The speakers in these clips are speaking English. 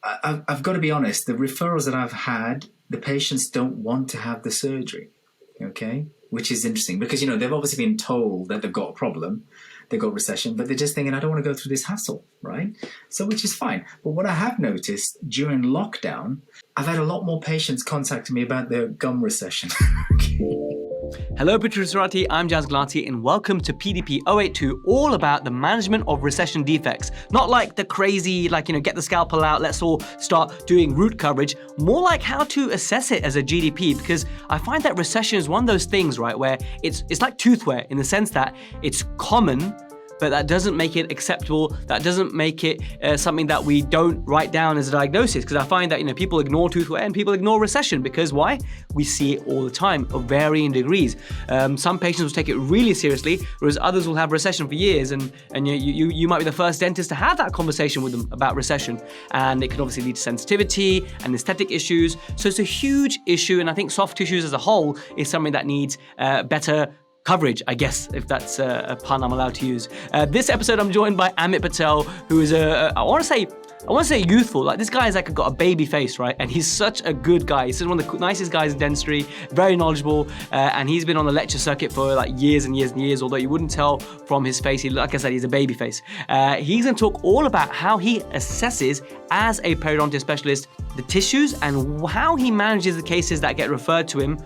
I've got to be honest, the referrals that I've had, the patients don't want to have the surgery, okay? Which is interesting because, they've obviously been told that they've got a problem, they've got recession, but they're just thinking, I don't want to go through this hassle, right? So, which is fine. But what I have noticed during lockdown, I've had a lot more patients contacting me about their gum recession. Hello, Protrusive. I'm Jaz Glati, and welcome to PDP082, all about the management of recession defects. Not like the crazy, get the scalpel out, let's all start doing root coverage. More like how to assess it as a GDP, because I find that recession is one of those things, right, where it's like tooth wear in the sense that it's common, but that doesn't make it acceptable. That doesn't make it something that we don't write down as a diagnosis. Because I find that people ignore tooth wear and people ignore recession because why? We see it all the time of varying degrees. Some patients will take it really seriously, whereas others will have recession for years, and you might be the first dentist to have that conversation with them about recession, and it can obviously lead to sensitivity and aesthetic issues. So it's a huge issue, and I think soft tissues as a whole is something that needs better coverage, I guess, if that's a pun I'm allowed to use. This episode, I'm joined by Amit Patel, who is I want to say youthful. Like, this guy has got a baby face, right? And he's such a good guy. He's one of the nicest guys in dentistry, very knowledgeable, and he's been on the lecture circuit for years and years and years, although you wouldn't tell from his face. Like I said, he's a baby face. He's going to talk all about how he assesses as a periodontist specialist the tissues and how he manages the cases that get referred to him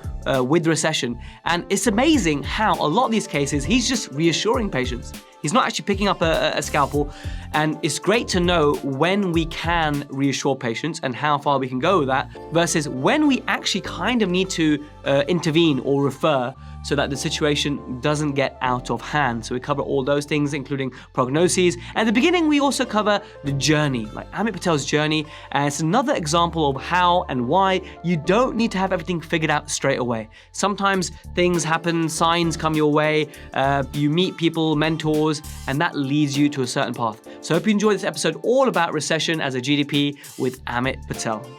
with recession. And it's amazing how a lot of these cases, he's just reassuring patients. He's not actually picking up a scalpel. And it's great to know when we can reassure patients and how far we can go with that versus when we actually kind of need to intervene or refer so that the situation doesn't get out of hand. So we cover all those things, including prognoses. At the beginning, we also cover the journey, like Amit Patel's journey. And it's another example of how and why you don't need to have everything figured out straight away. Sometimes things happen, signs come your way, you meet people, mentors, and that leads you to a certain path. So I hope you enjoyed this episode all about recession as a GDP with Amit Patel.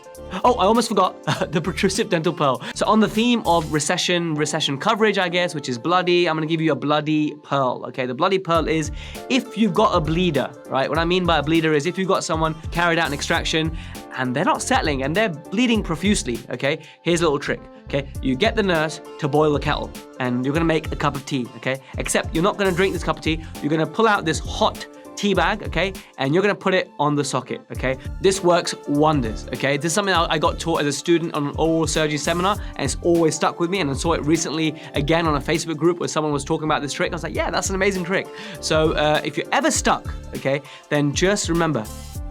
Oh, I almost forgot the protrusive dental pearl. So on the theme of recession coverage, I guess, which is bloody, I'm gonna give you a bloody pearl, okay? The bloody pearl is if you've got a bleeder, right? What I mean by a bleeder is if you've got someone carried out an extraction and they're not settling and they're bleeding profusely, okay? Here's a little trick, okay? You get the nurse to boil the kettle and you're gonna make a cup of tea, okay? Except you're not gonna drink this cup of tea, you're gonna pull out this hot tea bag, okay? And you're gonna put it on the socket, okay? This works wonders, okay? This is something I got taught as a student on an oral surgery seminar, and it's always stuck with me, and I saw it recently again on a Facebook group where someone was talking about this trick. I was like, yeah, that's an amazing trick. So if you're ever stuck, okay, then just remember,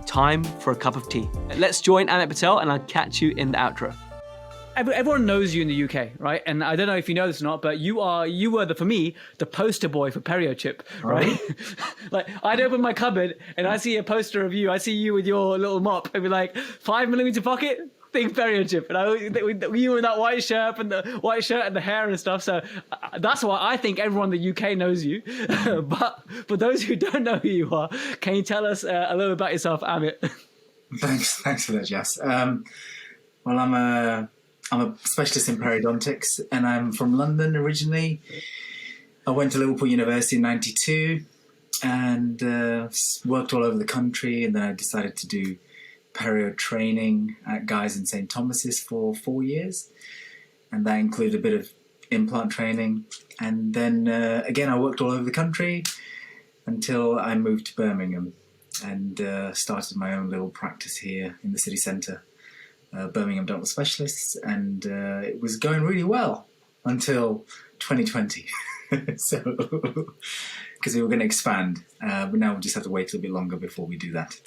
time for a cup of tea. Let's join Amit Patel, and I'll catch you in the outro. Everyone knows you in the UK, right? And I don't know if you know this or not, but you were for me, the poster boy for Perio chip, right? Like, I'd open my cupboard and I see a poster of you. I see you with your little mop. I'd be like, 5mm pocket, think Perio chip. And you were in that white shirt and the hair and stuff. So that's why I think everyone in the UK knows you. But for those who don't know who you are, can you tell us a little about yourself, Amit? Thanks for that, Jess. Well, I'm a specialist in periodontics, and I'm from London originally. I went to Liverpool University in '92 and worked all over the country, and then I decided to do perio training at Guy's in St Thomas's for 4 years, and that included a bit of implant training. And then again, I worked all over the country until I moved to Birmingham and started my own little practice here in the city centre. Birmingham Dental Specialists, and it was going really well until 2020. So, because we were going to expand, but now we just have to wait a little bit longer before we do that.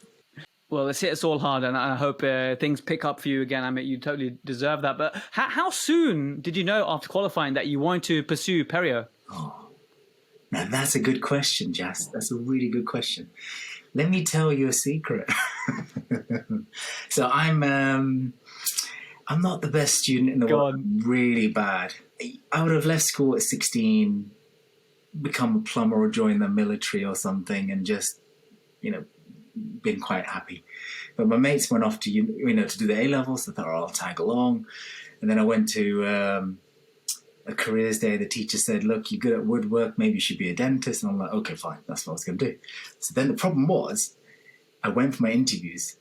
Well, it's hit us all hard, and I hope things pick up for you again. I mean, you totally deserve that. But how soon did you know after qualifying that you wanted to pursue Perio? Oh, now that's a good question, Jas. That's a really good question. Let me tell you a secret. So I'm not the best student in the world. I'm really bad. I would have left school at 16, become a plumber or join the military or something, and just, been quite happy. But my mates went off to to do the A levels. So I thought, I'll tag along. And then I went to a careers day. The teacher said, look, you're good at woodwork, maybe you should be a dentist. And I'm like, okay, fine, that's what I was going to do. So then the problem was, I went for my interviews,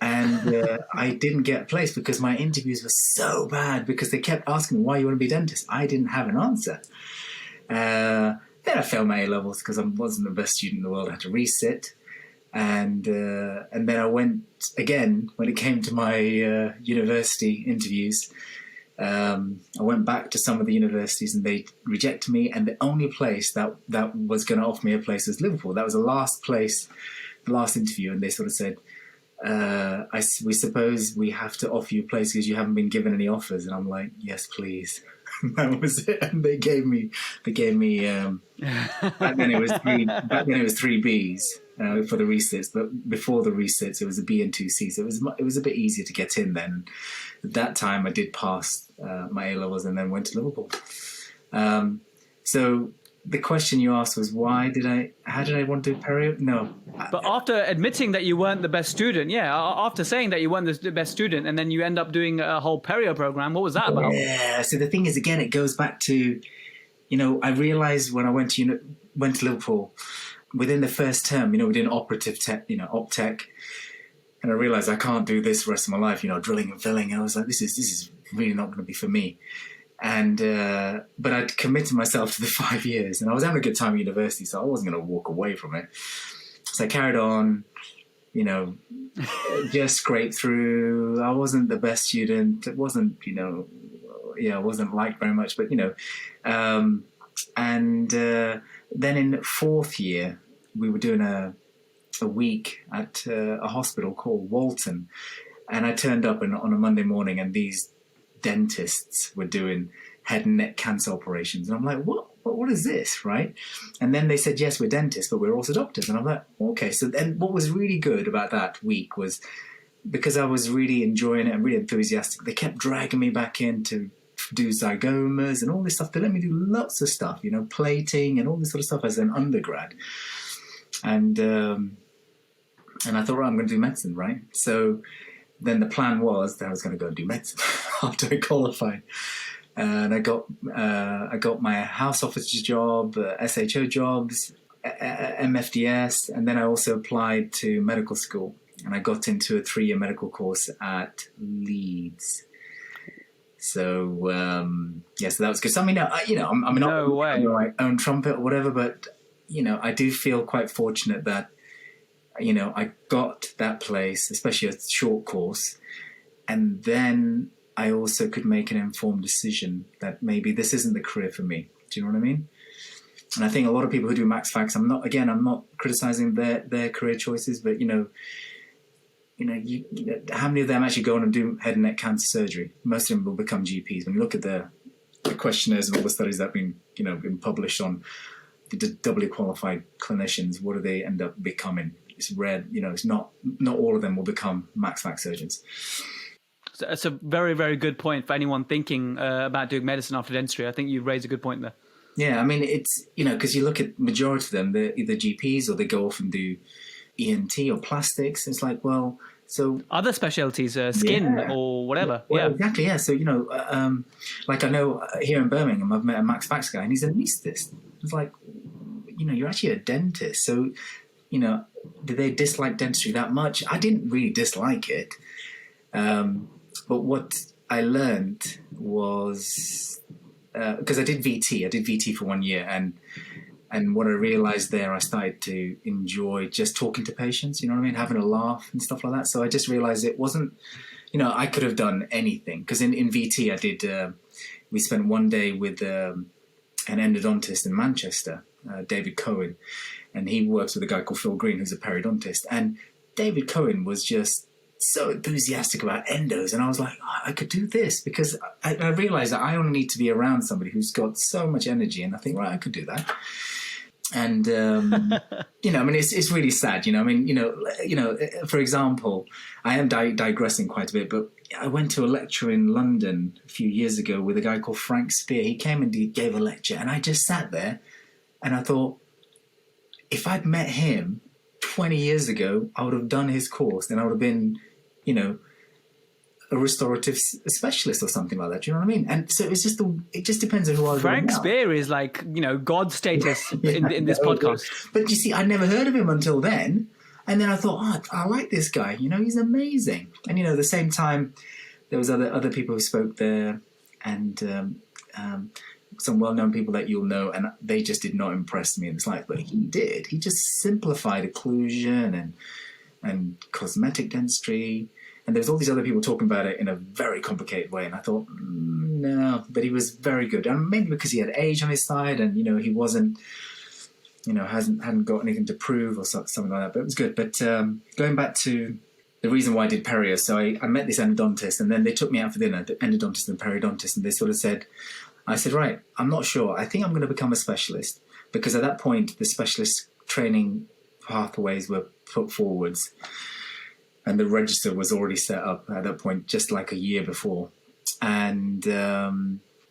and I didn't get placed because my interviews were so bad because they kept asking me why you want to be a dentist. I didn't have an answer. Then I failed my A-levels because I wasn't the best student in the world. I had to resit. And then I went again when it came to my university interviews. I went back to some of the universities and they rejected me. And the only place that was going to offer me a place was Liverpool. That was the last place, the last interview. And they sort of said, we suppose we have to offer you a place because you haven't been given any offers. And I'm like, yes, please. That was it. And they gave me back then it was three Bs for the resits, but before the resits it was a B and 2C, so it was a bit easier to get in then. At that time I did pass my A-levels and then went to Liverpool. So the question you asked was how did I want to do Perio? No. But after admitting that you weren't the best student, after saying that you weren't the best student, and then you end up doing a whole Perio program, what was that about? Yeah, so the thing is, again, it goes back to, I realized when I went to Liverpool, within the first term, we did an operative tech, op tech, and I realized I can't do this the rest of my life, drilling and filling. I was like, this is really not going to be for me. And but I'd committed myself to the 5 years, and I was having a good time at university, so I wasn't going to walk away from it. So I carried on, just scraped through. I wasn't the best student. It wasn't, I wasn't liked very much, but and then in fourth year we were doing a week at a hospital called Walton, and I turned up on a Monday morning, and these dentists were doing head and neck cancer operations, and I'm like, what is this, right? And then they said, yes, we're dentists, but we're also doctors. And I'm like, okay. So then what was really good about that week was, because I was really enjoying it and really enthusiastic, they kept dragging me back in to do zygomas and all this stuff. They let me do lots of stuff, plating and all this sort of stuff as an undergrad. And I thought, right, I'm going to do medicine, right? So then the plan was that I was going to go and do medicine after I qualified. And I got my house officer's job, SHO jobs, MFDS, and then I also applied to medical school. And I got into a 3-year medical course at Leeds. So so that was good. So I mean, I'm not my own trumpet or whatever, but I do feel quite fortunate that I got that place, especially a short course, and then I also could make an informed decision that maybe this isn't the career for me. Do you know what I mean? And I think a lot of people who do Max Fax, I'm not criticizing their career choices, but how many of them actually go on and do head and neck cancer surgery? Most of them will become GPs. When you look at the questionnaires and all the studies that have been published on the doubly qualified clinicians, what do they end up becoming? It's rare, it's not all of them will become Max Fax surgeons. So that's a very, very good point for anyone thinking about doing medicine after dentistry. I think you raised a good point there. Yeah, I mean, it's, because you look at majority of them, they're either GPs or they go off and do ENT or plastics. It's like, well, so... Other specialties, skin or whatever. Well, exactly, yeah. So, like I know here in Birmingham, I've met a Max Fax guy and he's an anaesthetist. It's like, you're actually a dentist. So, did they dislike dentistry that much? I didn't really dislike it. But what I learned was, because I did VT for 1 year, and what I realized there, I started to enjoy just talking to patients, having a laugh and stuff like that. So I just realized it wasn't, I could have done anything, because in VT I did, we spent 1 day with an endodontist in Manchester, David Cohen, and he works with a guy called Phil Green, who's a periodontist. And David Cohen was just so enthusiastic about endos, and I was like, I could do this, because I realized that I only need to be around somebody who's got so much energy, and I think, right, I could do that. And I mean, it's really sad, for example, I am digressing quite a bit, but I went to a lecture in London a few years ago with a guy called Frank Spear. He came and he gave a lecture, and I just sat there and I thought, if I'd met him 20 years ago, I would have done his course, and I would have been, a restorative specialist or something like that. Do you know what I mean? And so it just depends on who I was. Frank Spear is like, God status in this podcast. But you see, I'd never heard of him until then. And then I thought, oh, I like this guy. He's amazing. And at the same time, there was other people who spoke there, and some well-known people that you'll know, and they just did not impress me in the slightest. But he did. He just simplified occlusion and cosmetic dentistry. And there's all these other people talking about it in a very complicated way. And I thought, no, but he was very good. And maybe because he had age on his side, and, he wasn't, hadn't got anything to prove or something like that. But it was good. But going back to the reason why I did Perio, so I met this endodontist, and then they took me out for dinner, the endodontist and periodontist, and they sort of said, right, I'm not sure. I think I'm going to become a specialist, because at that point, the specialist training pathways were put forwards, and the register was already set up at that point, just like a year before. And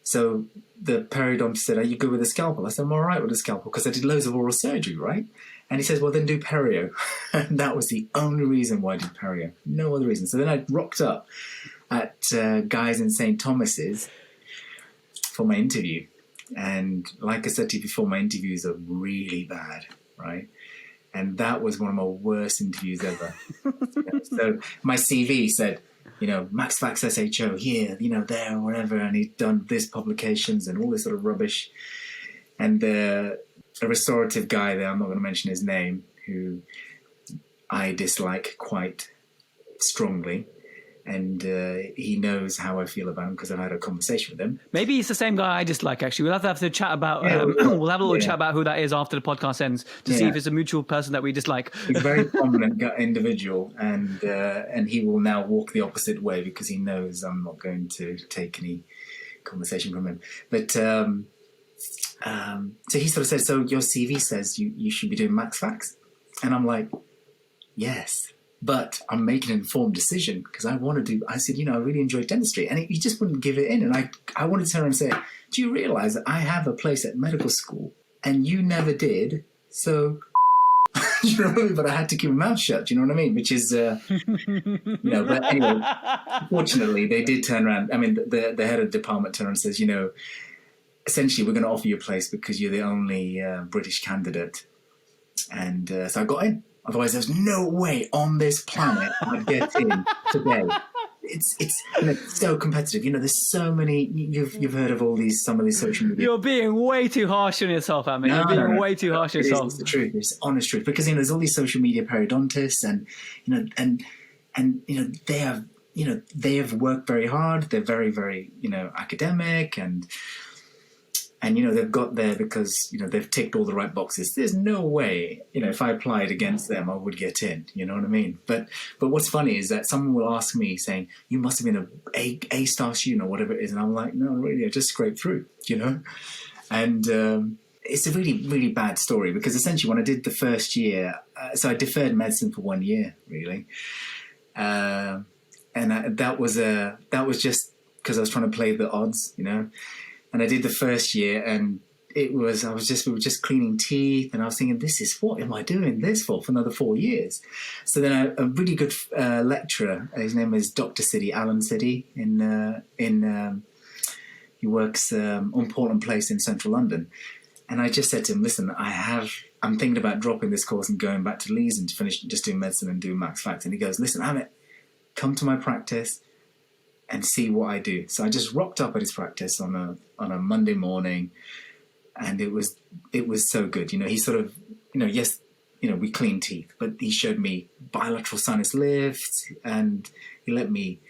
so the periodontist said, are you good with a scalpel? I said, I'm all right with a scalpel, because I did loads of oral surgery, right? And he says, well, then do Perio. And that was the only reason why I did Perio. No other reason. So then I rocked up at Guy's in St. Thomas's for my interview. And like I said to you before, my interviews are really bad, right? And that was one of my worst interviews ever. So my CV said, Max Fax SHO here, there, wherever, and he'd done this publications and all this sort of rubbish. And a restorative guy there, I'm not going to mention his name, who I dislike quite strongly. And he knows how I feel about him because I've had a conversation with him. Maybe it's the same guy I dislike, actually. We'll have to chat about, we'll have a little chat about who that is after the podcast ends to see if it's a mutual person that we dislike. He's a very prominent individual, and he will now walk the opposite way because he knows I'm not going to take any conversation from him. But so he sort of said, so your CV says you should be doing Max Fax. And I'm like, yes. But I'm making an informed decision because I said, I really enjoy dentistry. And he just wouldn't give it in. And I wanted to turn around and say, do you realize that I have a place at medical school and you never did? So, but I had to keep my mouth shut. You know what I mean? Which is, but anyway, fortunately, they did turn around. I mean, the head of the department turned around and says, essentially, we're going to offer you a place because you're the only British candidate. And so I got in. Otherwise, there's no way on this planet I'd get in today. It's so competitive. There's so many. You've heard of some of these social media. You're being way too harsh on yourself, Amit. You're being way too harsh on yourself. It's the truth. It's honest truth. Because there's all these social media periodontists, and they have worked very hard. They're very, very academic and they've got there because, they've ticked all the right boxes. There's no way, if I applied against them, I would get in. You know what I mean? But what's funny is that someone will ask me saying, you must have been an A-star student or whatever it is. And I'm like, no, really, I just scraped through, And it's a really, really bad story because essentially when I did the first year, so I deferred medicine for 1 year, really. And that was just because I was trying to play the odds, And I did the first year, and we were just cleaning teeth, and I was thinking, what am I doing this for another 4 years? So then a really good lecturer, his name is Dr. Siddy, Alan Siddy, he works on Portland Place in central London. And I just said to him, listen, I'm thinking about dropping this course and going back to Leeds and to finish just doing medicine and doing Max Fax. And he goes, listen, Amit, come to my practice and see what I do. So I just rocked up at his practice on a Monday morning, and it was so good. He sort of, yes, we clean teeth, but he showed me bilateral sinus lifts, and he let me,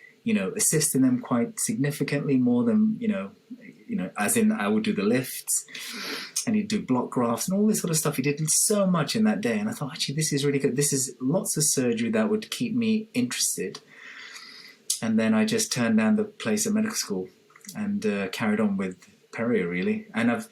assist in them quite significantly more than, as in I would do the lifts, and he'd do block grafts and all this sort of stuff. He did so much in that day, and I thought, actually, this is really good. This is lots of surgery that would keep me interested. And then I just turned down the place at medical school and carried on with Perio, really. And I've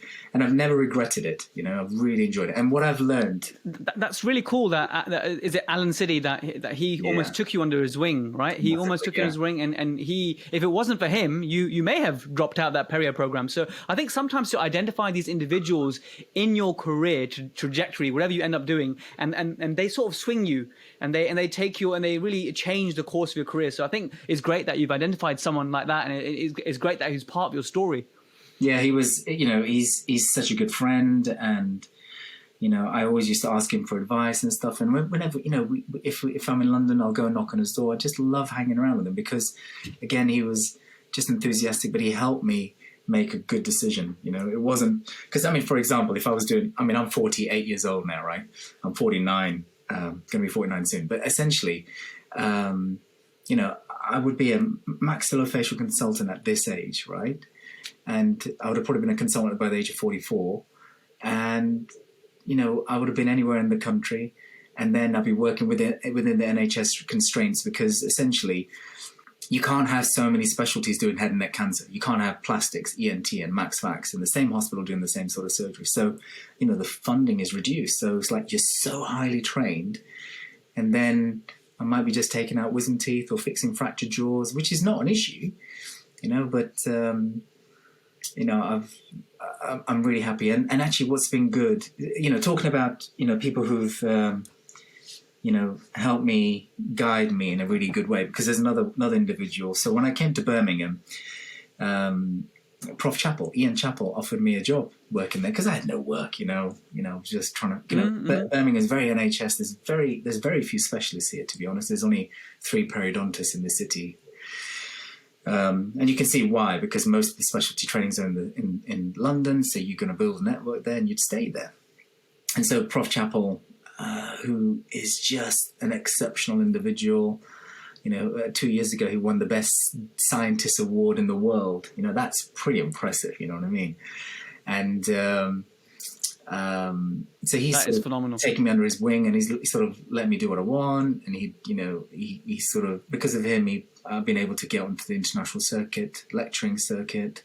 never regretted it. I've really enjoyed it. And what I've learned... That's really cool that is it Alan Siddy that he almost took you under his wing, right? He almost took you under his wing, and he, if it wasn't for him, you may have dropped out that Perio program. So I think sometimes to identify these individuals in your career trajectory, whatever you end up doing, and they sort of swing you, and they take you, and they really change the course of your career. So I think it's great that you've identified someone like that, and it's great that he's part of your story. Yeah, he was, he's such a good friend, and, I always used to ask him for advice and stuff. And whenever, if I'm in London, I'll go and knock on his door. I just love hanging around with him because, again, he was just enthusiastic, but he helped me make a good decision. It wasn't because, for example, if I was I'm 48 years old now, right? I'm 49, going to be 49 soon. But essentially, I would be a maxillofacial consultant at this age, right? And I would have probably been a consultant by the age of 44. And, I would have been anywhere in the country. And then I'd be working within the NHS constraints because essentially you can't have so many specialties doing head and neck cancer. You can't have plastics, ENT, and Max Fax in the same hospital doing the same sort of surgery. So, the funding is reduced. So it's like you're so highly trained. And then I might be just taking out wisdom teeth or fixing fractured jaws, which is not an issue, but, I'm really happy. And actually what's been good, talking about, people who've, helped me, guide me in a really good way, because there's another individual. So when I came to Birmingham, Prof. Chappell, Ian Chappell, offered me a job working there because I had no work, just trying to, but Birmingham is very NHS. There's very few specialists here, to be honest. There's only 3 periodontists in the city. And you can see why, because most of the specialty trainings are in London, so you're going to build a network there and you'd stay there. And so Prof. Chappell, who is just an exceptional individual, 2 years ago he won the Best Scientist Award in the world. That's pretty impressive, you know what I mean? And so he's phenomenal. Taken me under his wing, and he sort of let me do what I want. And he sort of, because of him, I've been able to get onto the international circuit, lecturing circuit,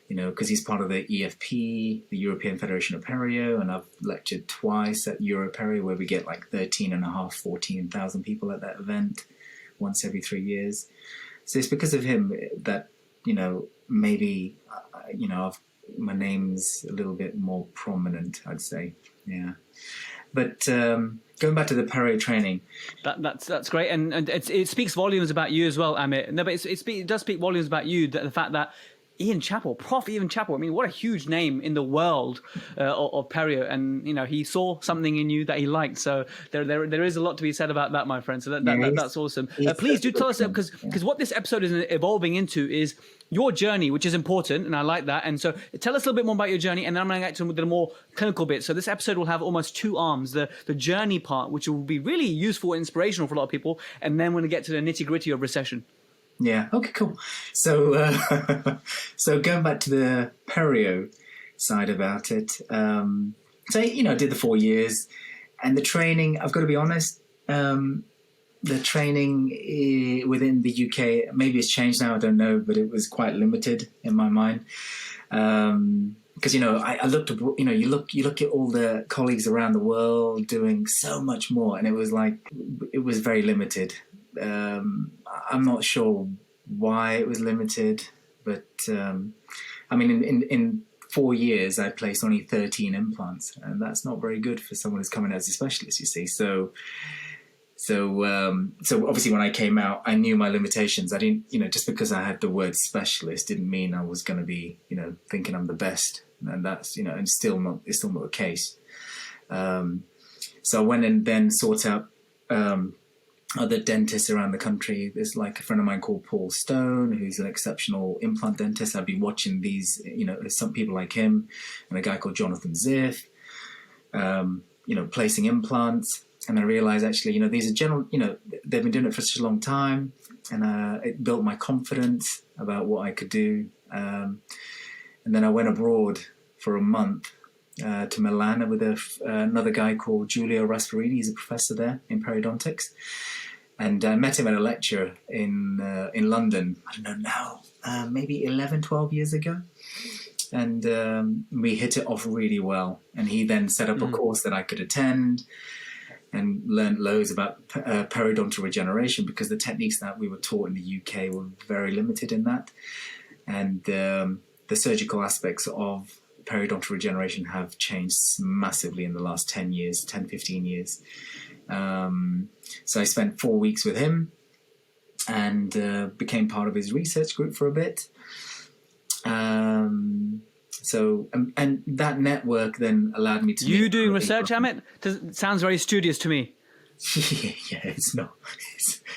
because he's part of the EFP, the European Federation of Perio, and I've lectured twice at Perio, where we get like 14,000 people at that event once every 3 years. So it's because of him that, maybe, my name's a little bit more prominent, I'd say. Yeah. But going back to the Perio training, that's great, and it speaks volumes about you as well, Amit. No, but it does speak volumes about you, the fact that Ian Chappell, Prof. Ian Chappell, what a huge name in the world of Perio, and he saw something in you that he liked. So there is a lot to be said about that, my friend. So that's awesome. Please do tell us, because what this episode is evolving into is your journey, which is important, and I like that. And so tell us a little bit more about your journey, and then I'm going to get to the more clinical bit. So this episode will have almost 2 arms: the journey part, which will be really useful and inspirational for a lot of people, and then we're going to get to the nitty-gritty of recession. Yeah. Okay. Cool. So, so going back to the Perio side about it. So I did the 4 years, and the training. I've got to be honest. The training within the UK, maybe it's changed now. I don't know, but it was quite limited in my mind. Because I looked at you look at all the colleagues around the world doing so much more, and it was very limited. I'm not sure why it was limited, but in 4 years I placed only 13 implants, and that's not very good for someone who's coming as a specialist, you see. So obviously when I came out, I knew my limitations. I didn't, just because I had the word specialist didn't mean I was going to be, thinking I'm the best, and that's, and it's still not the case. So I went and then sought out other dentists around the country. There's like a friend of mine called Paul Stone, who's an exceptional implant dentist. I've been watching these, some people like him, and a guy called Jonathan Ziff, placing implants. And I realized actually, these are general, they've been doing it for such a long time, and it built my confidence about what I could do. And then I went abroad for a month to Milan with another guy called Giulio Rasparini. He's a professor there in periodontics. And I met him at a lecture in London, I don't know now, maybe 11, 12 years ago. And we hit it off really well. And he then set up a course that I could attend, and learned loads about periodontal regeneration, because the techniques that we were taught in the UK were very limited in that. And the surgical aspects of periodontal regeneration have changed massively in the last 10 years, 10, 15 years. So I spent 4 weeks with him, and became part of his research group for a bit. So and that network then allowed me to. You doing research, Amit? Sounds very studious to me. Yeah, it's not.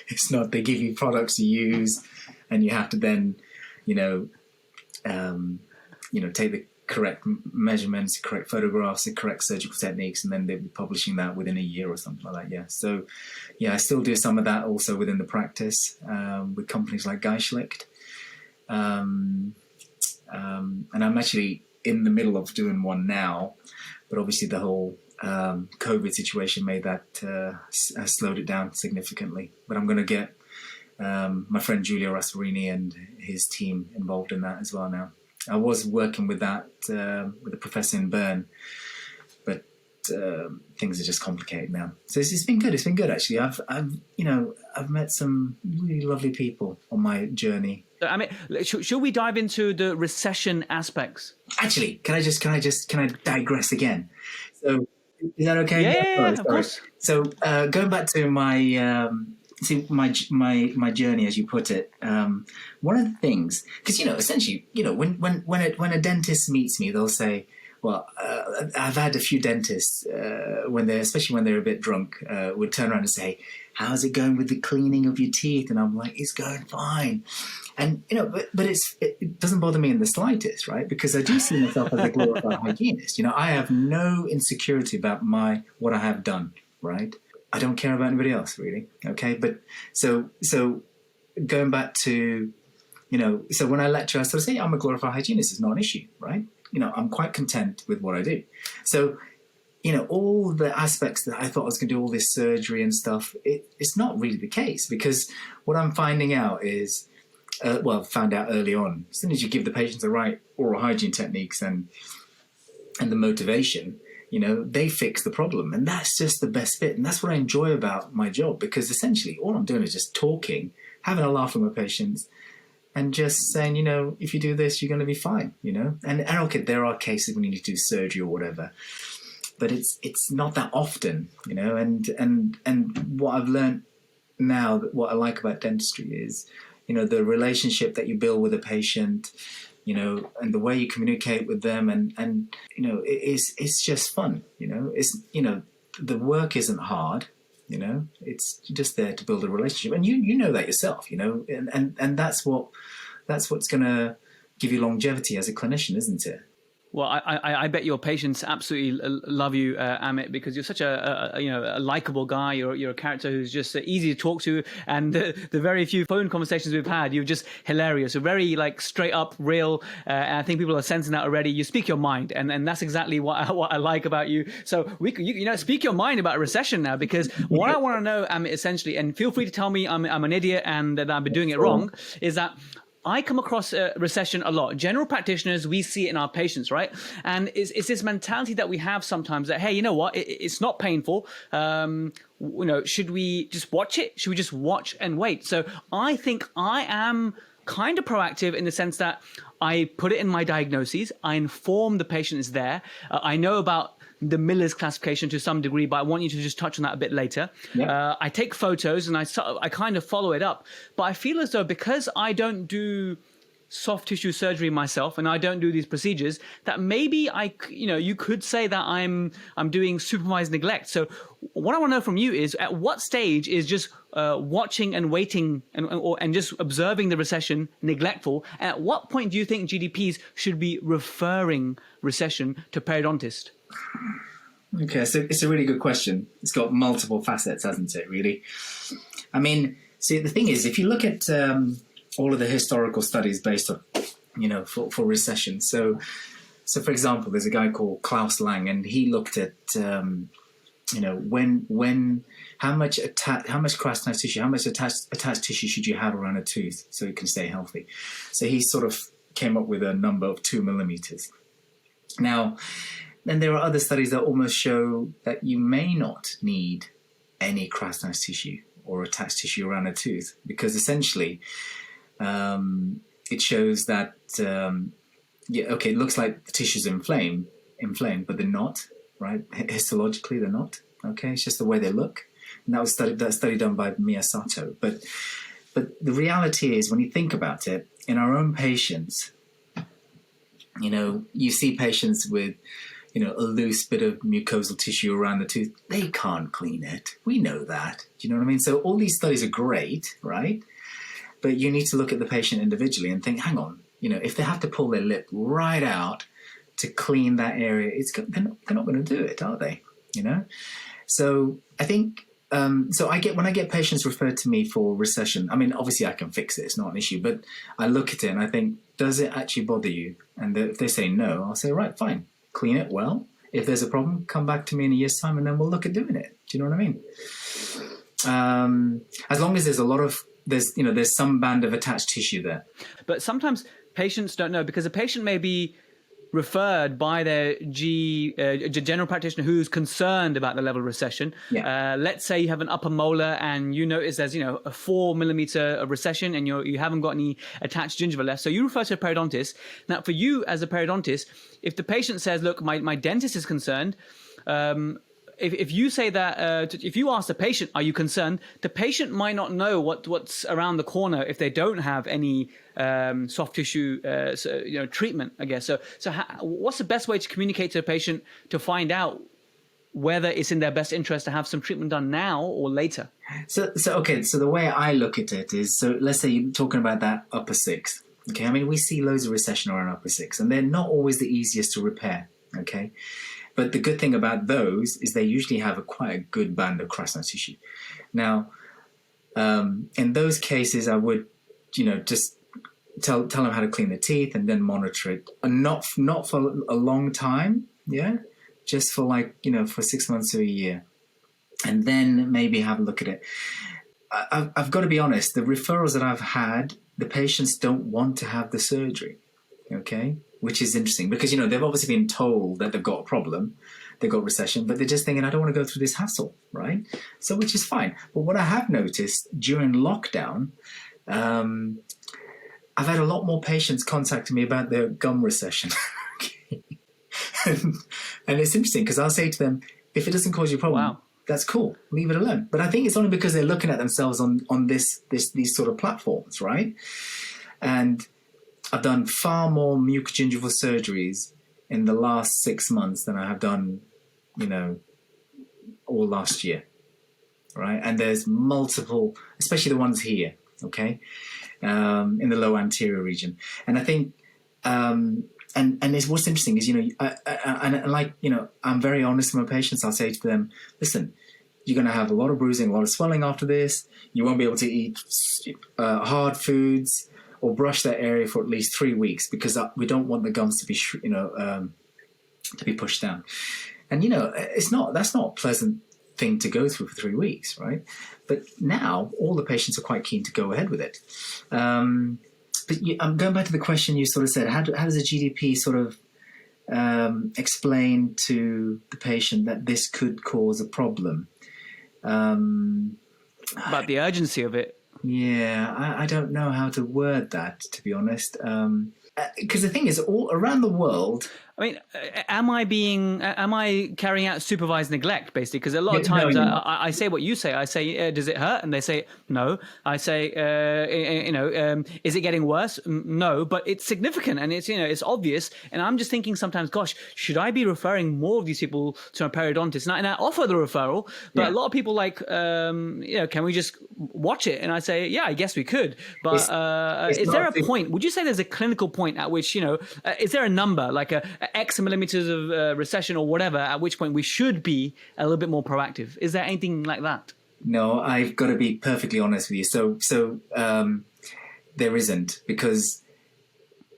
It's not. They give you products to use, and you have to then, take the correct measurements, correct photographs, the correct surgical techniques, and then they'll be publishing that within a year or something like that. Yeah. So, yeah, I still do some of that also within the practice with companies like Geekiest. And I'm actually in the middle of doing one now, but obviously the whole COVID situation made that slowed it down significantly. But I'm going to get my friend Giulio Rasparini and his team involved in that as well now. I was working with that with a professor in Bern, but things are just complicated now. So it's been good. It's been good actually. I've met some really lovely people on my journey. I mean, should we dive into the recession aspects? Actually, can I digress again? So is that okay? Yeah, of course. So going back to my my journey, as you put it, one of the things, because essentially, when a dentist meets me, they'll say, well, I've had a few dentists especially when they're a bit drunk, would turn around and say, how's it going with the cleaning of your teeth? And I'm like, it's going fine. And but it doesn't bother me in the slightest, right? Because I do see myself as a glorified hygienist. I have no insecurity about what I have done, right? I don't care about anybody else, really. Okay, but so going back to, so when I lecture, I sort of say I'm a glorified hygienist. It's not an issue, right? I'm quite content with what I do. So, all the aspects that I thought I was going to do all this surgery and stuff, it's not really the case, because what I'm finding out is, found out early on, as soon as you give the patients the right oral hygiene techniques and the motivation, they fix the problem. And that's just the best bit. And that's what I enjoy about my job, because essentially all I'm doing is just talking, having a laugh with my patients, and just saying, if you do this, you're going to be fine, And okay, there are cases when you need to do surgery or whatever, but it's not that often, And what I've learned now, what I like about dentistry is, the relationship that you build with a patient, and the way you communicate with them, and it's just fun, It's the work isn't hard. It's just there to build a relationship, and you know that yourself, and that's what's going to give you longevity as a clinician, isn't it? Well, I bet your patients absolutely love you, Amit, because you're such a likable guy. You're a character who's just easy to talk to, and the very few phone conversations we've had, you're just hilarious. You're very straight up, real, and I think people are sensing that already. You speak your mind, and that's exactly what I like about you. So you speak your mind about recession now, because what I want to know, Amit, essentially, and feel free to tell me I'm an idiot and that I've been doing it wrong, is that I come across recession a lot. General practitioners, we see it in our patients, right? And it's this mentality that we have sometimes that, hey, you know what? It's not painful. Should we just watch it? Should we just watch and wait? So I think I am kind of proactive in the sense that I put it in my diagnoses. I inform the patient is there. I know about the Miller's classification to some degree, but I want you to just touch on that a bit later. Yeah. I take photos and I kind of follow it up. But I feel as though because I don't do soft tissue surgery myself and I don't do these procedures, that maybe you could say that I'm doing supervised neglect. So what I want to know from you is, at what stage is just watching and waiting and just observing the recession neglectful? And at what point do you think GDPs should be referring recession to periodontists? Okay, so it's a really good question. It's got multiple facets, hasn't it, really? I mean, see, the thing is, if you look at all of the historical studies based on, for recession. So for example, there's a guy called Klaus Lang, and he looked at, when how much cross-attached tissue, how much attached tissue should you have around a tooth so it can stay healthy? So he sort of came up with a number of 2 millimeters. Now, then there are other studies that almost show that you may not need any cross-attached tissue or attached tissue around a tooth, because essentially it shows that it looks like the tissue's inflamed, but they're not, right? Histologically, they're not. Okay, it's just the way they look, and that was that study done by Miyasato. But the reality is, when you think about it, in our own patients, you see patients with, a loose bit of mucosal tissue around the tooth. They can't clean it. We know that. Do you know what I mean? So all these studies are great, right? But you need to look at the patient individually and think, hang on, if they have to pull their lip right out to clean that area, they're not going to do it, are they? So I think, when I get patients referred to me for recession, I mean, obviously I can fix it. It's not an issue, but I look at it and I think, does it actually bother you? And if they say no, I'll say, right, fine, clean it well. If there's a problem, come back to me in a year's time and then we'll look at doing it. Do you know what I mean? As long as there's some band of attached tissue there. But sometimes patients don't know, because a patient may be referred by their general practitioner who's concerned about the level of recession. Yeah. Let's say you have an upper molar and you notice there's a 4 millimeter of recession and you haven't got any attached gingiva left. So you refer to a periodontist. Now, for you as a periodontist, if the patient says, look, my dentist is concerned, if you say that, if you ask the patient, are you concerned? The patient might not know what's around the corner if they don't have any soft tissue treatment, I guess. So what's the best way to communicate to a patient to find out whether it's in their best interest to have some treatment done now or later? So the way I look at it is, so let's say you're talking about that upper six. Okay, I mean, we see loads of recession around upper six, and they're not always the easiest to repair. Okay. But the good thing about those is they usually have quite a good band of crystalline tissue. Now, in those cases, I would, just tell them how to clean the teeth and then monitor it, and not for a long time, yeah, just for for 6 months to a year, and then maybe have a look at it. I've got to be honest. The referrals that I've had, the patients don't want to have the surgery. Okay. Which is interesting because, they've obviously been told that they've got a problem, they've got recession, but they're just thinking, I don't want to go through this hassle, right? So, which is fine. But what I have noticed during lockdown, I've had a lot more patients contacting me about their gum recession. and it's interesting because I'll say to them, if it doesn't cause you a problem, wow, that's cool, leave it alone. But I think it's only because they're looking at themselves on these sort of platforms, right? And I've done far more mucogingival surgeries in the last 6 months than I have done, all last year, right? And there's multiple, especially the ones here, okay, in the low anterior region. And I think, and what's interesting is, I'm very honest with my patients. I'll say to them, listen, you're going to have a lot of bruising, a lot of swelling after this. You won't be able to eat hard foods or brush that area for at least 3 weeks because we don't want the gums to be, to be pushed down. And, that's not a pleasant thing to go through for 3 weeks, right? But now all the patients are quite keen to go ahead with it. But I'm going back to the question you sort of said, how does a GDP sort of explain to the patient that this could cause a problem? About the urgency of it. Yeah, I don't know how to word that, to be honest. Because the thing is, all around the world... I mean, am I carrying out supervised neglect, basically? Because a lot of times no, I say what you say. I say, does it hurt? And they say, no. I say, is it getting worse? No, but it's significant and it's obvious. And I'm just thinking sometimes, gosh, should I be referring more of these people to a periodontist? And I offer the referral, but a lot of people can we just watch it? And I say, yeah, I guess we could. But is there a point? Would you say there's a clinical point at which, is there a number, like a X millimeters of recession or whatever, at which point we should be a little bit more proactive? Is there anything like that? No, I've got to be perfectly honest with you. So there isn't, because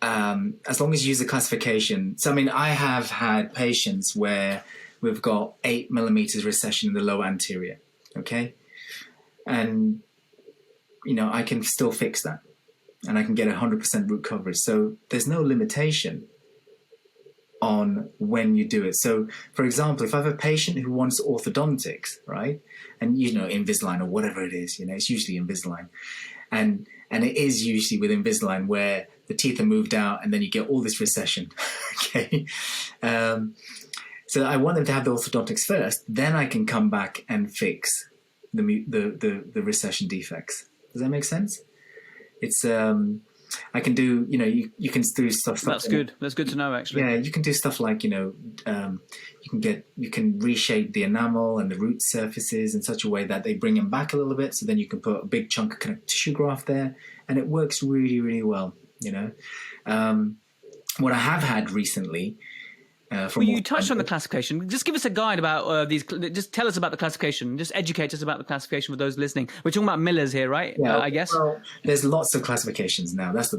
as long as you use the classification. So, I mean, I have had patients where we've got 8 millimeters recession in the lower anterior, okay? And, I can still fix that and I can get 100% root coverage. So there's no limitation on when you do it. So, for example, if I have a patient who wants orthodontics, right, and Invisalign or whatever it is, it's usually Invisalign, and it is usually with Invisalign where the teeth are moved out and then you get all this recession. Okay, so I want them to have the orthodontics first, then I can come back and fix the recession defects. Does that make sense? It's I can do, you can do stuff. That's good. That's good to know, actually. Yeah, you can do stuff like, you can reshape the enamel and the root surfaces in such a way that they bring them back a little bit. So then you can put a big chunk of connective tissue graft there, and it works really, really well. What I have had recently. You touched on the classification. Just give us a guide about these. Just tell us about the classification. Just educate us about the classification for those listening. We're talking about Miller's here, right? Yeah, I guess. Well, there's lots of classifications now. That's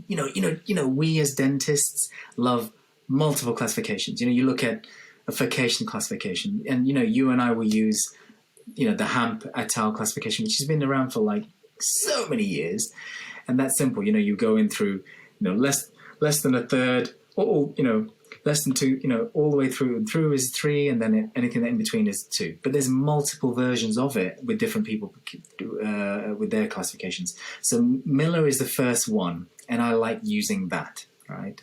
we as dentists love multiple classifications. You look at a furcation classification, and you and I will use the Hamp et al. Classification, which has been around for like so many years, and that's simple. You go in through less than a third, or less than 2, all the way through, and through is 3, and then anything that in between is 2. But there's multiple versions of it with different people with their classifications. So Miller is the first one, and I like using that, right?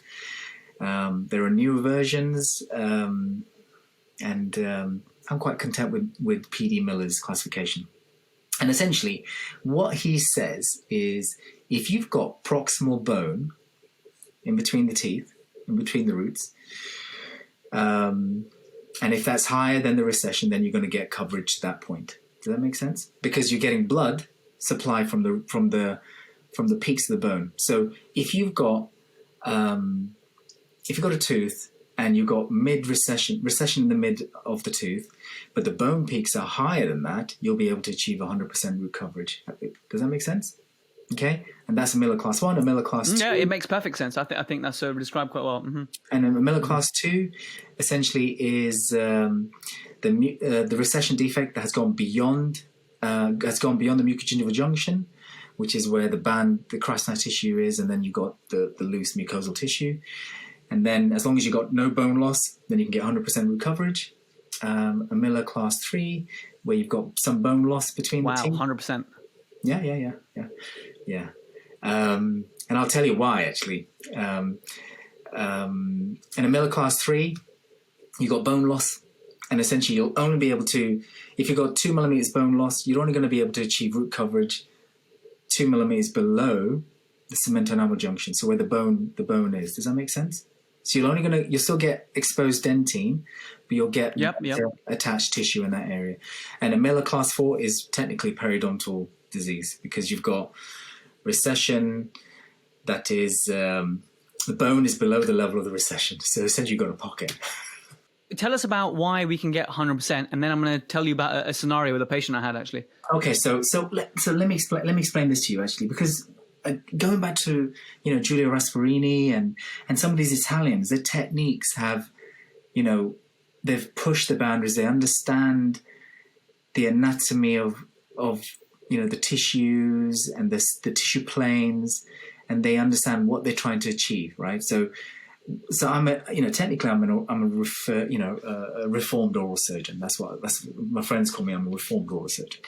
There are newer versions, and I'm quite content with PD Miller's classification. And essentially, what he says is, if you've got proximal bone in between the teeth, in between the roots, and if that's higher than the recession, then you're going to get coverage to that point. Does that make sense? Because you're getting blood supply from the peaks of the bone. So if you've got a tooth and you've got recession in the mid of the tooth, but the bone peaks are higher than that, you'll be able to achieve 100% root coverage. Does that make sense? Okay, and that's a Miller Class 1, a Miller Class 2. Yeah, it makes perfect sense. I think that's described quite well. Mm-hmm. And a Miller Class 2 essentially is the recession defect that has gone beyond the mucogingival junction, which is where the crystalline tissue is, and then you've got the loose mucosal tissue. And then as long as you've got no bone loss, then you can get 100% root coverage. A Miller Class 3, where you've got some bone loss between the teeth. 100%. Yeah. And I'll tell you why, actually. In a Miller Class 3, you got bone loss, and essentially you'll only be able to, if you've got 2 millimeters bone loss, you're only going to be able to achieve root coverage 2 millimeters below the cement enamel junction, so where the bone is. Does that make sense? So you'll still get exposed dentine, but you'll get attached tissue in that area. And a Miller Class 4 is technically periodontal disease, because you've got recession that is the bone is below the level of the recession, so essentially you've got a pocket. Tell us about why we can get 100%, and then I'm going to tell you about a scenario with a patient I had, actually. Okay, so let me explain this to you, actually, because going back to Giulio Rasparini and some of these Italians, their techniques have they've pushed the boundaries. They understand the anatomy of the tissues and the tissue planes, and they understand what they're trying to achieve, right? So I'm technically I'm a reformed oral surgeon. That's my friends call me. I'm a reformed oral surgeon.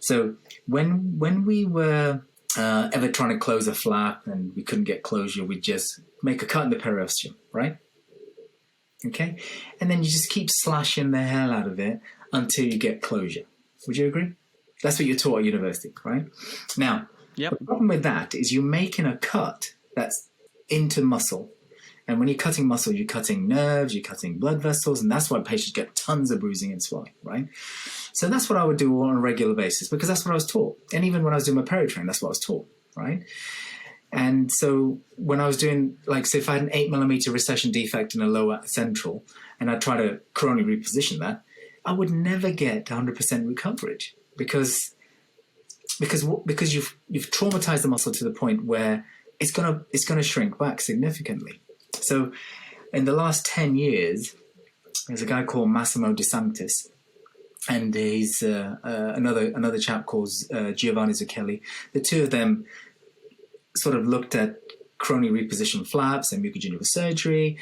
So when we were ever trying to close a flap and we couldn't get closure, we'd just make a cut in the periosteum, right? Okay, and then you just keep slashing the hell out of it until you get closure. Would you agree? That's what you're taught at university, right? Now, The problem with that is you're making a cut that's into muscle. And when you're cutting muscle, you're cutting nerves, you're cutting blood vessels, and that's why patients get tons of bruising and swelling, right? So that's what I would do on a regular basis, because that's what I was taught. And even when I was doing my perio training, that's what I was taught, right? And so when I was doing, if I had an 8 millimeter recession defect in a lower central, and I try to coronally reposition that, I would never get 100% root coverage because you've traumatized the muscle to the point where it's gonna shrink back significantly. So in the last 10 years, there's a guy called Massimo De Sanctis, and he's another chap called Giovanni Zucchelli. The two of them sort of looked at coronary reposition flaps and mucogingival surgery,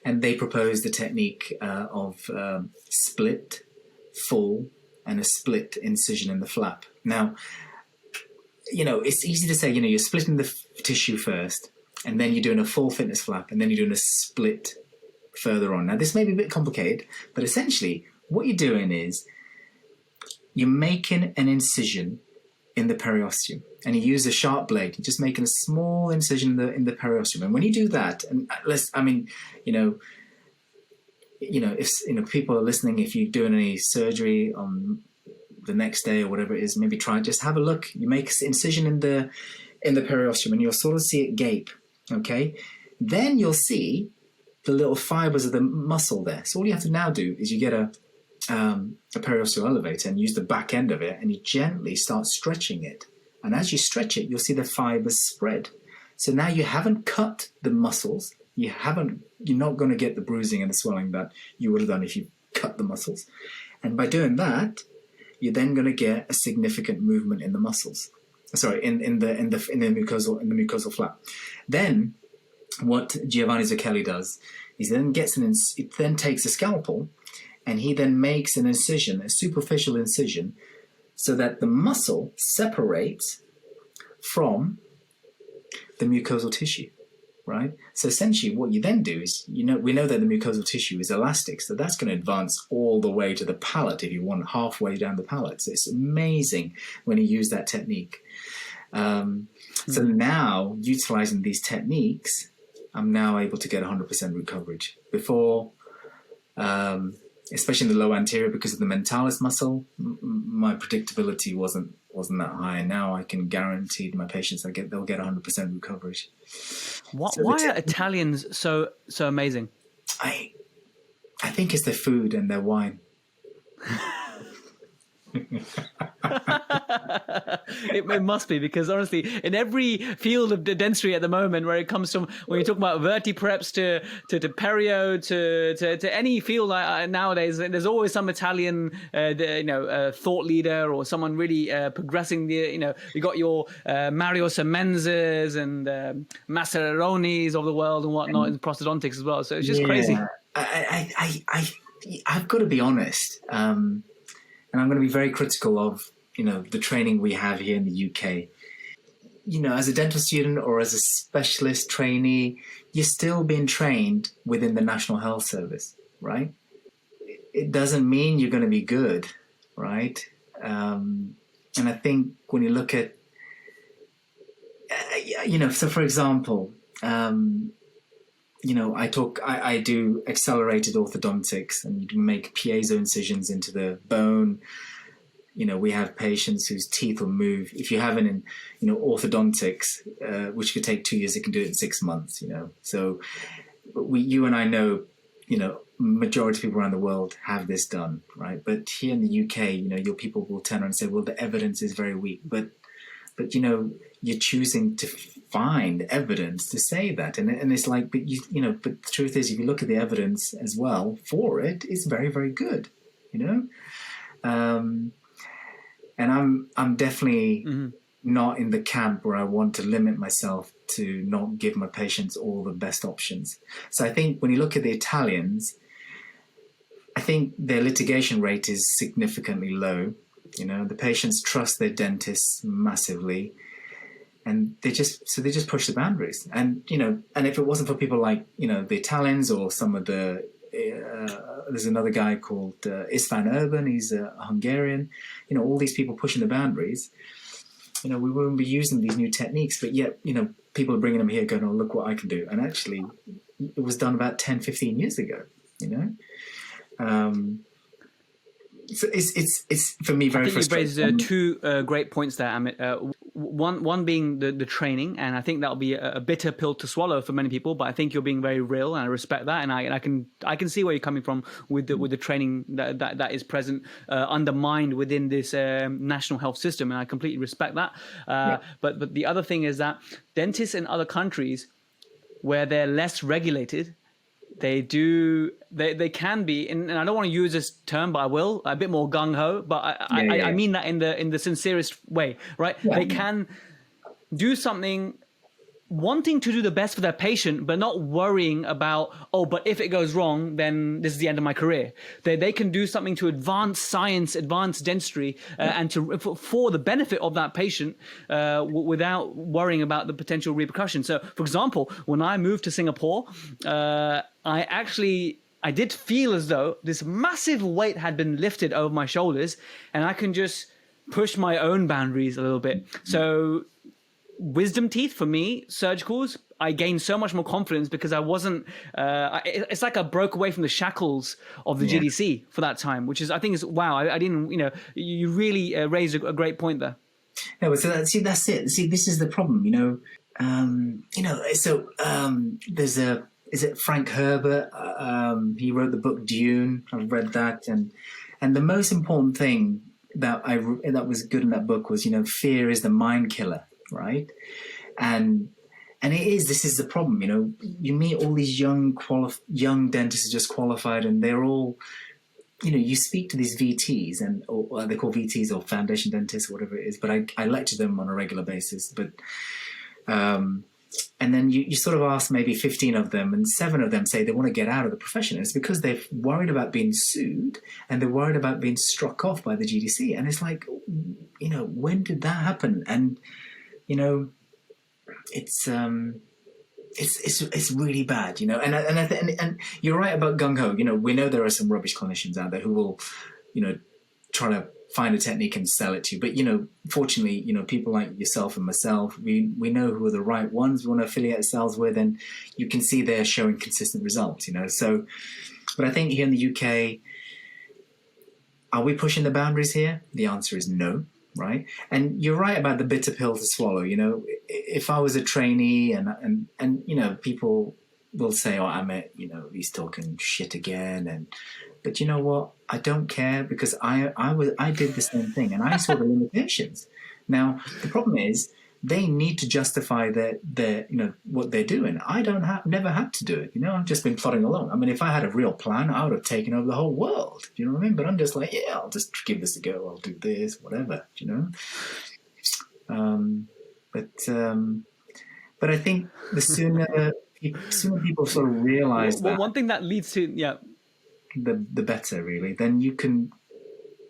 and they proposed the technique of split, full, and a split incision in the flap. Now, it's easy to say, you're splitting the tissue first, and then you're doing a full thickness flap, and then you're doing a split further on. Now, this may be a bit complicated, but essentially what you're doing is you're making an incision in the periosteum, and he used a sharp blade. He's just making a small incision in the periosteum. And when you do that, and if people are listening, if you're doing any surgery on the next day or whatever it is, maybe try and just have a look. You make an incision in the periosteum, and you'll sort of see it gape. Okay, then you'll see the little fibers of the muscle there. So all you have to now do is you get a periosteal elevator and use the back end of it, and you gently start stretching it. And as you stretch it, you'll see the fibers spread. So now you haven't cut the muscles. You're not going to get the bruising and the swelling that you would have done if you cut the muscles. And by doing that, you're then going to get a significant movement in the muscles. Sorry, in the mucosal flap. Then what Giovanni Zucchelli does is he then takes a scalpel, and he then makes an incision, a superficial incision, so that the muscle separates from the mucosal tissue, right? So essentially what you then do is, we know that the mucosal tissue is elastic, so that's going to advance all the way to the palate if you want, halfway down the palate. So it's amazing when you use that technique. So now, utilizing these techniques, I'm now able to get 100% root coverage. Before, especially in the low anterior, because of the mentalis muscle, my predictability wasn't that high. And now I can guarantee my patients they'll get 100% root coverage. Why are Italians so amazing? I think it's their food and their wine. It must be, because honestly, in every field of dentistry at the moment, where it comes from, when you talk about vertipreps to Perio to any field nowadays, there's always some Italian thought leader or someone really progressing you got your Mario Semenzes and Masseronis of the world and whatnot in prosthodontics as well. So it's just crazy. I've got to be honest. And I'm going to be very critical of, the training we have here in the UK. As a dental student or as a specialist trainee, you're still being trained within the National Health Service, right? It doesn't mean you're going to be good, right? And I think when you look at, so for example, I do accelerated orthodontics, and you make piezo incisions into the bone. We have patients whose teeth will move. If you have orthodontics, which could take 2 years, it can do it in 6 months, So you and I know, majority of people around the world have this done, right? But here in the UK, your people will turn around and say, well, the evidence is very weak. But you're choosing to find evidence to say that, and it's like, but the truth is, if you look at the evidence as well for it, it's very, very good, and I'm definitely not in the camp where I want to limit myself to not give my patients all the best options. So I think when you look at the Italians, I think their litigation rate is significantly low. The patients trust their dentists massively, and they just push the boundaries. And and if it wasn't for people like the Italians or some of the there's another guy called István Urban, he's a Hungarian, all these people pushing the boundaries, we wouldn't be using these new techniques, but yet people are bringing them here going, oh, look what I can do. And actually it was done about 10-15 years ago. So it's for me very frustrating. You raised two great points there, Amit. One being the training, and I think that'll be a bitter pill to swallow for many people. But I think you're being very real, and I respect that, and I can see where you're coming from with the training that is present undermined within this national health system, and I completely respect that. But the other thing is that dentists in other countries where they're less regulated, they can be, and I don't want to use this term, but I will, a bit more gung-ho, but I mean that in the sincerest way, right? Yeah. They can do something wanting to do the best for their patient, but not worrying about, but if it goes wrong, then this is the end of my career. They can do something to advance science, advance dentistry, and for the benefit of that patient without worrying about the potential repercussions. So, for example, when I moved to Singapore, I did feel as though this massive weight had been lifted over my shoulders, and I can just push my own boundaries a little bit. So wisdom teeth for me, surgicals, I gained so much more confidence because I wasn't, it's like I broke away from the shackles of the GDC for that time, which is, I think is, wow, I didn't, you really raised a great point there. No, but that's it. See, this is the problem, there's is it Frank Herbert? He wrote the book Dune. I've read that. And the most important thing that was good in that book was, fear is the mind killer, right? And this is the problem, you meet all these young dentists who just qualified, and they're all, you speak to these VTs, or they call VTs or foundation dentists or whatever it is, but I lecture them on a regular basis. But and then you sort of ask maybe 15 of them, and 7 of them say they want to get out of the profession. And it's because they're worried about being sued, and they're worried about being struck off by the GDC. And it's like, when did that happen? And it's really bad, and you're right about gung ho. We know there are some rubbish clinicians out there who will, try to find a technique and sell it to you. But fortunately, people like yourself and myself, we know who are the right ones we want to affiliate ourselves with, and you can see they're showing consistent results. So, but I think here in the UK, are we pushing the boundaries here? The answer is no. Right. And you're right about the bitter pill to swallow. If I was a trainee and people will say, oh, Amit, he's talking shit again. But you know what? I don't care, because I did the same thing, and I saw the limitations. Now, the problem is they need to justify their what they're doing. I never had to do it. I've just been plodding along. I mean, if I had a real plan, I would have taken over the whole world. Do you know what I mean? But I'm just like, yeah, I'll just give this a go. I'll do this, whatever. But I think the sooner people sort of realize that. One thing that leads to the better, really. Then you can,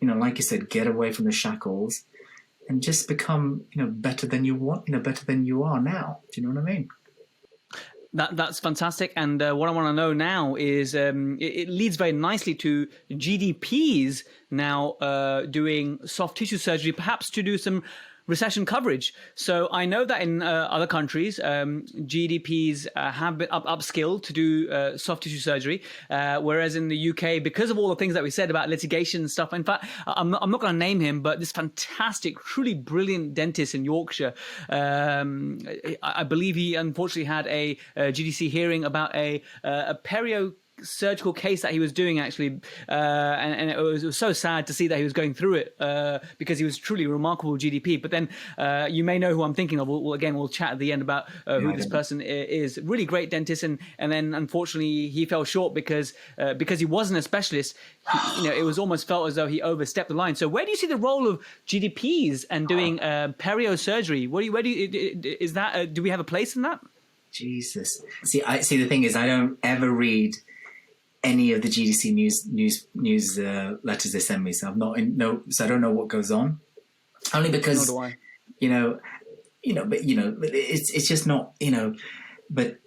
like you said, get away from the shackles and just become, better than you want, better than you are now. Do you know what I mean? That's fantastic. And what I want to know now is it leads very nicely to GDPs now doing soft tissue surgery, perhaps to do some recession coverage. So I know that in other countries, GDPs have been upskilled to do soft tissue surgery, whereas in the UK, because of all the things that we said about litigation and stuff, in fact, I'm not going to name him, but this fantastic, truly brilliant dentist in Yorkshire, I believe he unfortunately had a GDC hearing about a Perio surgical case that he was doing, actually, and it was so sad to see that he was going through it, because he was truly remarkable GDP. But then you may know who I'm thinking of. We'll chat at the end about who this person is. Really great dentist, and then unfortunately he fell short because he wasn't a specialist. It was almost felt as though he overstepped the line. So where do you see the role of GDPs and doing perio surgery? Do we have a place in that? Jesus. See, the thing is, I don't ever read any of the GDC news letters they send me, so so I don't know what goes on. Only because Nor do I. but it's just not, But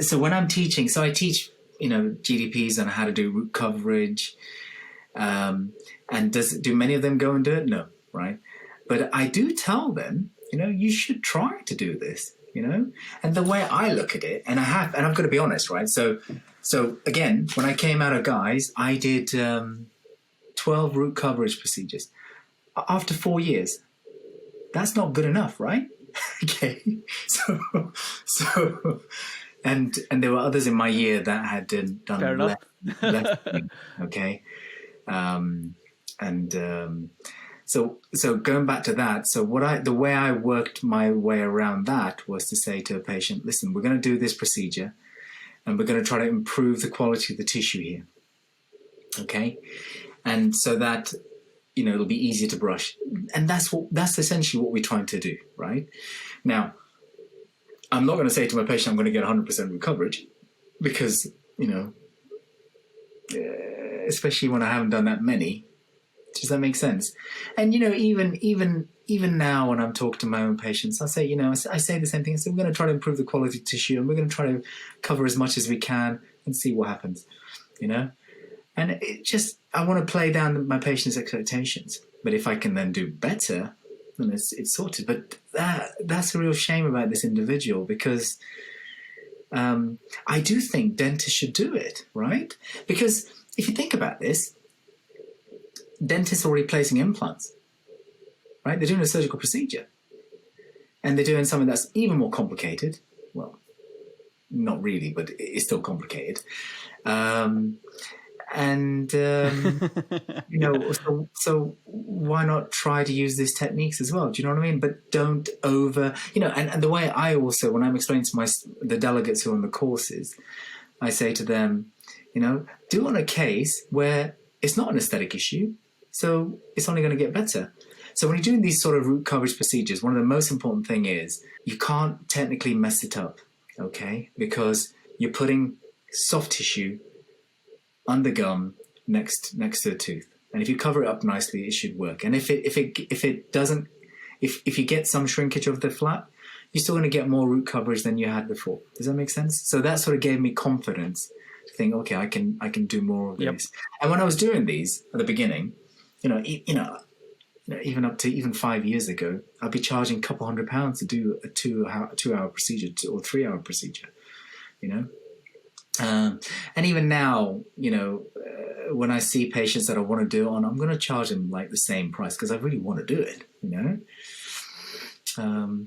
so when I'm teaching, I teach GDPs on how to do root coverage, and do many of them go and do it? No, right? But I do tell them, you should try to do this. And the way I look at it, and I've got to be honest, right? So again, when I came out of Guy's, I did 12 root coverage procedures after 4 years. That's not good enough, right? Okay. So, and there were others in my year that had done less. Okay. So going back to that, the way I worked my way around that was to say to a patient, listen, we're going to do this procedure, and we're going to try to improve the quality of the tissue here. Okay. And so that, it'll be easier to brush. And that's essentially what we're trying to do, right? Now, I'm not going to say to my patient, I'm going to get 100% root coverage, because, especially when I haven't done that many. Does that make sense? And, even now when I'm talking to my own patients, I say, I say the same thing. I say, we're going to try to improve the quality of tissue, and we're going to try to cover as much as we can and see what happens, And it just, I want to play down my patients' expectations. But if I can then do better, then it's sorted. But that's a real shame about this individual, because I do think dentists should do it, right? Because if you think about this, dentists are replacing implants, right? They're doing a surgical procedure. And they're doing something that's even more complicated. Well, not really, but it's still complicated. So why not try to use these techniques as well? Do you know what I mean? But don't and the way I also, when I'm explaining to the delegates who are on the courses, I say to them, do on a case where it's not an aesthetic issue, so it's only going to get better. So when you're doing these sort of root coverage procedures, one of the most important thing is you can't technically mess it up, okay? Because you're putting soft tissue on the gum next to the tooth, and if you cover it up nicely, it should work. And if it doesn't, if you get some shrinkage of the flap, you're still going to get more root coverage than you had before. Does that make sense? So that sort of gave me confidence to think, okay, I can do more of these. And when I was doing these at the beginning, even up to 5 years ago, I'd be charging a couple £100 to do a 2-hour procedure or 3-hour procedure, And even now, when I see patients that I want to do it on, I'm going to charge them like the same price because I really want to do it,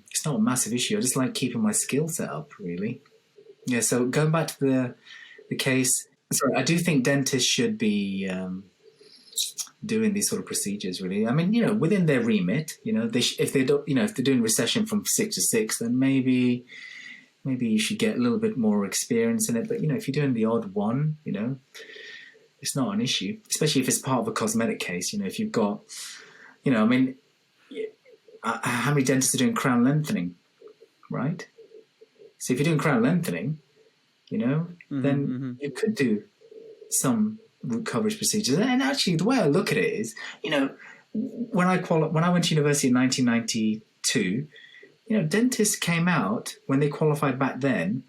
It's not a massive issue. I just like keeping my skill set up, really. Yeah, so going back to the case, sorry, I do think dentists should be doing these sort of procedures, really. I mean, within their remit, if they're doing recession from 6 to 6, then maybe you should get a little bit more experience in it. But if you're doing the odd one, it's not an issue, especially if it's part of a cosmetic case. If you've got, how many dentists are doing crown lengthening, right? So if you're doing crown lengthening, then you could do some root coverage procedures. And actually, the way I look at it is, when I went to university in 1992, dentists came out when they qualified back then.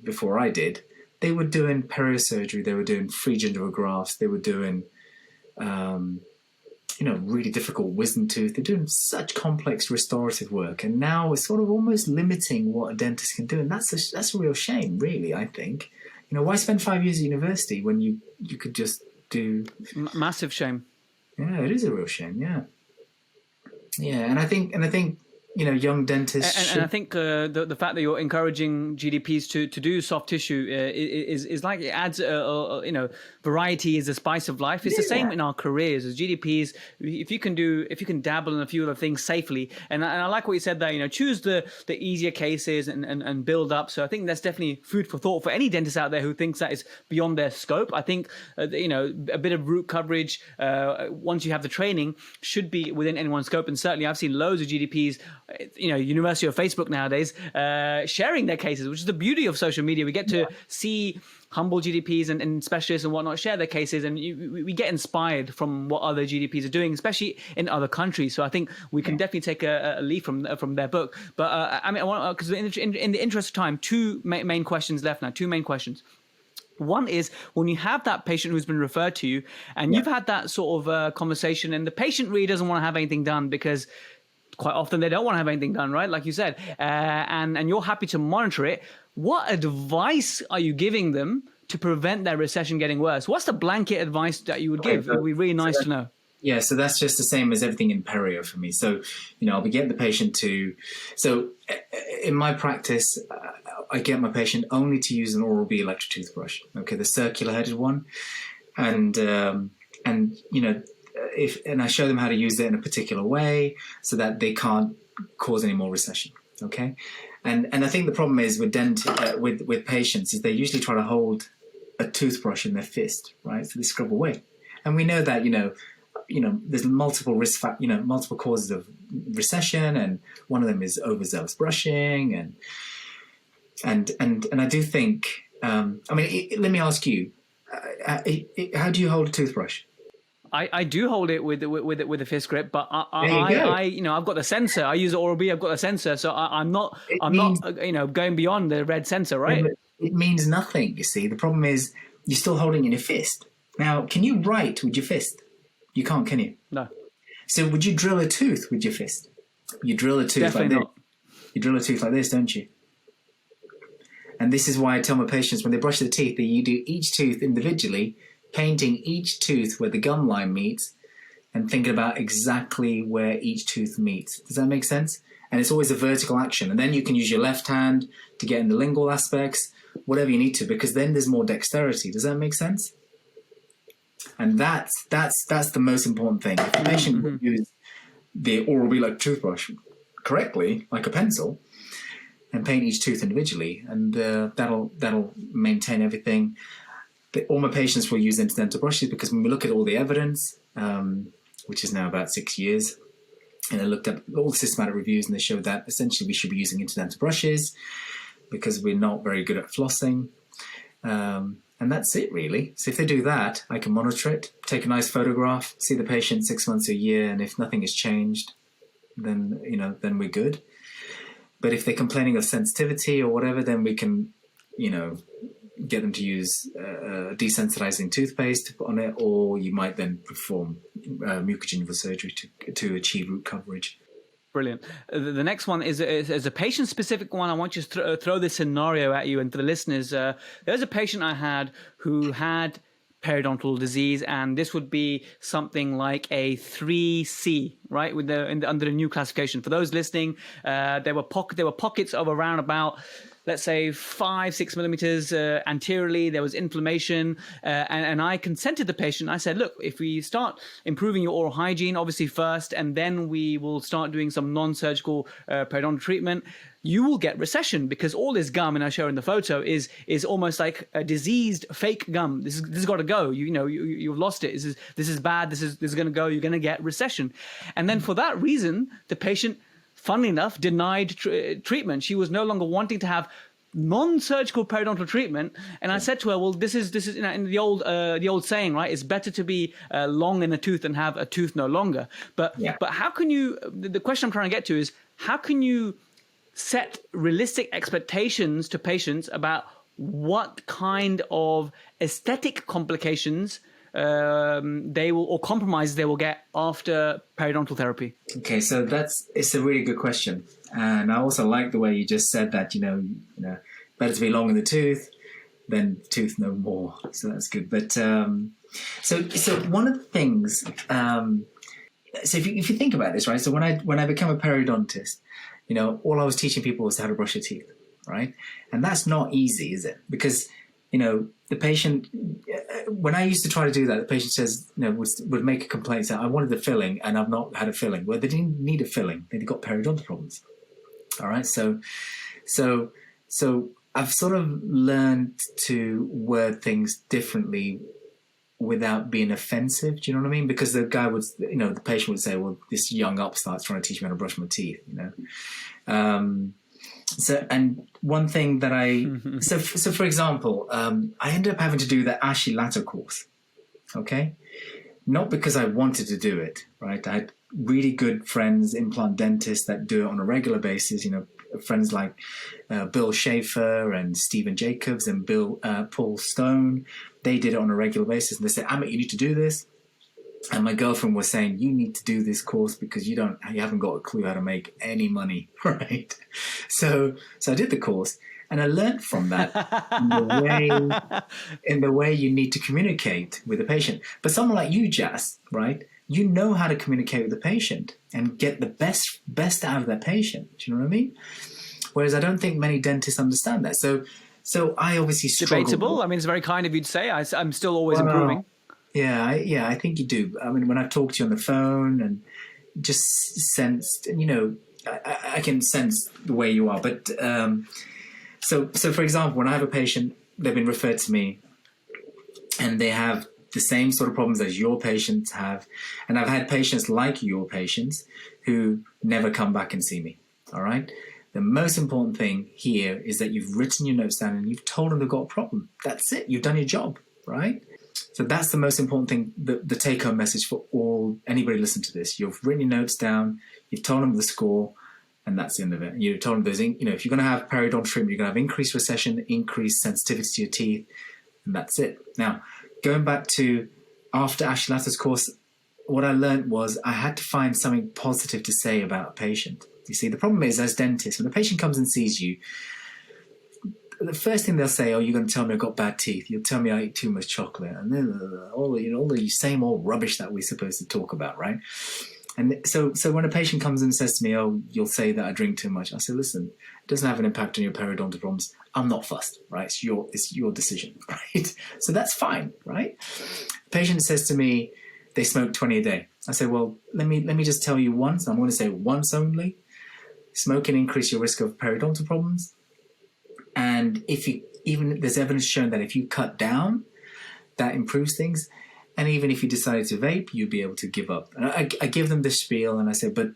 Before I did, they were doing perio surgery, they were doing free gingival grafts, they were doing, really difficult wisdom tooth. They're doing such complex restorative work, and now it's sort of almost limiting what a dentist can do, and that's a real shame, really. I think. Why spend 5 years at university when you could just do... Massive shame. Yeah, it is a real shame, yeah. Yeah, and I think young dentists and I think the fact that you're encouraging GDPs to do soft tissue is like it adds variety is the spice of life. It's the same in our careers as GDPs. If you can dabble in a few other things safely, and I like what you said there. Choose the easier cases and build up. So I think that's definitely food for thought for any dentist out there who thinks that is beyond their scope. I think a bit of root coverage once you have the training should be within anyone's scope. And certainly I've seen loads of GDPs. University of Facebook nowadays, sharing their cases, which is the beauty of social media. We get to see humble GDPs and specialists and whatnot share their cases, and we get inspired from what other GDPs are doing, especially in other countries. So I think we can definitely take a leaf from their book. But I want, because in the interest of time, two main questions left now. Two main questions. One is when you have that patient who's been referred to you, and you've had that sort of conversation, and the patient really doesn't want to have anything done because quite often they don't want to have anything done, right? Like you said, and you're happy to monitor it. What advice are you giving them to prevent their recession getting worse? What's the blanket advice that you would give? It would be really nice to know. Yeah, so that's just the same as everything in Perio for me. So, I'll be getting the patient to... So in my practice, I get my patient only to use an Oral-B electric toothbrush, okay, the circular-headed one. And I show them how to use it in a particular way so that they can't cause any more recession, okay? And I think the problem is with with patients is they usually try to hold a toothbrush in their fist, right? So they scrub away. And we know that, there's multiple multiple causes of recession, and one of them is overzealous brushing, and I do think, let me ask you, how do you hold a toothbrush? I do hold it with a fist grip, but I've got the sensor. I use Oral-B. I've got the sensor, so I'm not going beyond the red sensor, right? It means nothing. You see, the problem is you're still holding it in your fist. Now, can you write with your fist? You can't, can you? No. So would you drill a tooth with your fist? You drill a tooth Definitely like not. this. You drill a tooth like this, don't you? And this is why I tell my patients when they brush their teeth that you do each tooth individually, painting each tooth where the gum line meets and thinking about exactly where each tooth meets. Does that make sense? And it's always a vertical action. And then you can use your left hand to get in the lingual aspects, whatever you need to, because then there's more dexterity. Does that make sense? And that's the most important thing. If the patient will use the oral be like toothbrush correctly, like a pencil, and paint each tooth individually, and that'll maintain everything. All my patients will use interdental brushes because when we look at all the evidence, which is now about 6 years, and I looked at all the systematic reviews, and they showed that essentially we should be using interdental brushes because we're not very good at flossing. And that's it, really. So if they do that, I can monitor it, take a nice photograph, see the patient 6 months or a year, and if nothing has changed, then we're good. But if they're complaining of sensitivity or whatever, then we can, get them to use desensitizing toothpaste to put on it, or you might then perform mucogingival surgery to achieve root coverage. Brilliant. The next one is a patient-specific one. I want you to throw this scenario at you and for the listeners. There's a patient I had who had periodontal disease, and this would be something like a 3C, right? Under the new classification. For those listening, there were pockets of around about, let's say, 5-6 millimeters anteriorly. There was inflammation, and I consented the patient. I said, look, if we start improving your oral hygiene, obviously first, and then we will start doing some non-surgical periodontal treatment, you will get recession, because all this gum, and I show in the photo, is almost like a diseased fake gum. This has got to go. You've lost it. This is bad. This is going to go. You're going to get recession. And then for that reason, the patient, funnily enough, denied treatment. She was no longer wanting to have non-surgical periodontal treatment, and I said to her, well, this is in the old saying, right? It's better to be long in a tooth than have a tooth no longer. But how can you? The question I'm trying to get to is, how can you set realistic expectations to patients about what kind of aesthetic complications they will, or compromises they will get after periodontal therapy? Okay, so it's a really good question, and I also like the way you just said that. Better to be long in the tooth than tooth no more. So that's good. But so one of the things. So if you think about this, right? So when I became a periodontist, all I was teaching people was how to brush their teeth, right? And that's not easy, is it? Because the patient, when I used to try to do that, the patient says, would make a complaint, say, I wanted the filling and I've not had a filling. Well, they didn't need a filling. They've got periodontal problems. All right. So I've sort of learned to word things differently without being offensive. Do you know what I mean? Because the guy would, the patient would say, well, this young upstart's trying to teach me how to brush my teeth, So, and one thing that so for example, I ended up having to do the Ashley Latter course, okay? Not because I wanted to do it, right? I had really good friends, implant dentists, that do it on a regular basis, friends like Bill Schaefer and Stephen Jacobs and Paul Stone. They did it on a regular basis, and they said, Amit, you need to do this. And my girlfriend was saying, you need to do this course because you haven't got a clue how to make any money, right? So I did the course, and I learned from that in the way you need to communicate with the patient. But someone like you, Jas, right? You know how to communicate with the patient and get the best out of that patient. Do you know what I mean? Whereas I don't think many dentists understand that. So I obviously struggle. Debatable. I mean, it's very kind of you to say. I'm still always improving. Yeah, I think you do. I mean, when I've talked to you on the phone and just sensed, I can sense the way you are. But so for example, when I have a patient, they've been referred to me, and they have the same sort of problems as your patients have, and I've had patients like your patients who never come back and see me. All right. The most important thing here is that you've written your notes down and you've told them they've got a problem. That's it. You've done your job, right? So that's the most important thing, the take-home message for anybody listening to this. You've written your notes down, you've told them the score, and that's the end of it. You've told them there's, if you're going to have periodontal treatment, you're going to have increased recession, increased sensitivity to your teeth, and that's it. Now, going back to after Ashley Latter's course, what I learned was I had to find something positive to say about a patient. You see, the problem is, as dentists, when a patient comes and sees you, the first thing they'll say, "Oh, you're going to tell me I've got bad teeth. You'll tell me I eat too much chocolate," and then all the same old rubbish that we're supposed to talk about, right? And so when a patient comes and says to me, "Oh, you'll say that I drink too much," I say, "Listen, it doesn't have an impact on your periodontal problems. I'm not fussed, right? It's your decision, right? So that's fine, right?" The patient says to me, they smoke 20 a day. I say, "Well, let me just tell you once. I'm going to say once only. Smoke can increase your risk of periodontal problems, and even there's evidence shown that if you cut down, that improves things." And even if you decided to vape, you'd be able to give up. And I give them this spiel and I say, but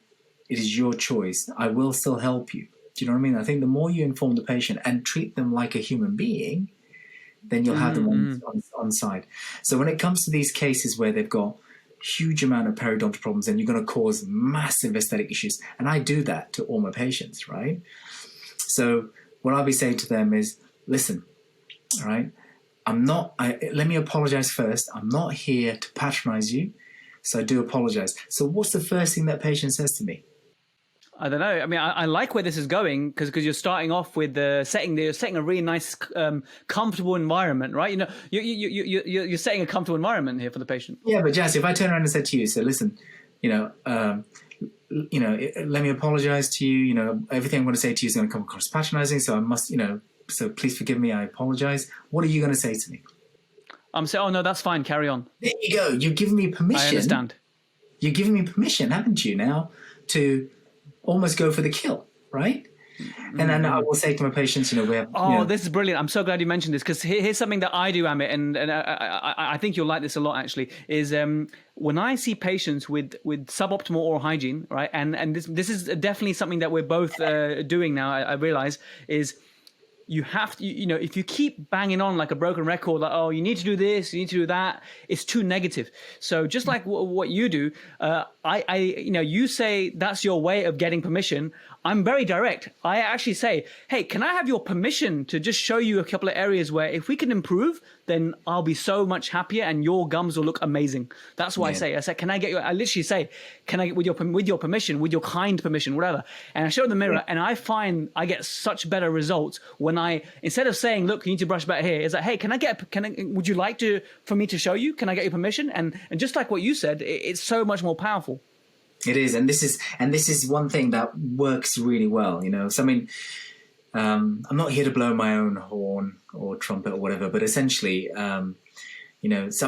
it is your choice. I will still help you. Do you know what I mean? I think the more you inform the patient and treat them like a human being, then you'll have them on side. So when it comes to these cases where they've got huge amount of periodontal problems and you're going to cause massive aesthetic issues, and I do that to all my patients, right? So what I'll be saying to them is, listen, all right, let me apologize first. I'm not here to patronize you, so I do apologize. So what's the first thing that patient says to me? I don't know. I mean, I like where this is going because you're starting off with you're setting a really nice, comfortable environment, right? You know, you're setting a comfortable environment here for the patient. Yeah, but Jazz, if I turn around and said to you, so listen, let me apologize to you. You know, everything I'm going to say to you is going to come across patronizing, so I must, so please forgive me. I apologize. What are you going to say to me? I'm saying, "Oh no, that's fine. Carry on." There you go. You've given me permission. I understand. You've given me permission, haven't you, now to almost go for the kill, right? And then I will say to my patients, we have... This is brilliant. I'm so glad you mentioned this because here's something that I do, Amit, and I think you'll like this a lot, actually, is when I see patients with suboptimal oral hygiene, right, and this is definitely something that we're both doing now, I realize, is you have to, if you keep banging on like a broken record, like, "Oh, you need to do this, you need to do that," it's too negative. So just like what you do, you say that's your way of getting permission. I'm very direct. I actually say, "Hey, can I have your permission to just show you a couple of areas where if we can improve, then I'll be so much happier and your gums will look amazing." That's what I say. I say, "Can I get your?" I literally say, "Can I get with your permission, with your kind permission, whatever?" And I show the mirror, and I find I get such better results when instead of saying, "Look, you need to brush back here," it's like, "Hey, would you like for me to show you? Can I get your permission?" And just like what you said, it's so much more powerful. It is, and this is one thing that works really well. So I mean, I'm not here to blow my own horn or trumpet or whatever, but essentially, so I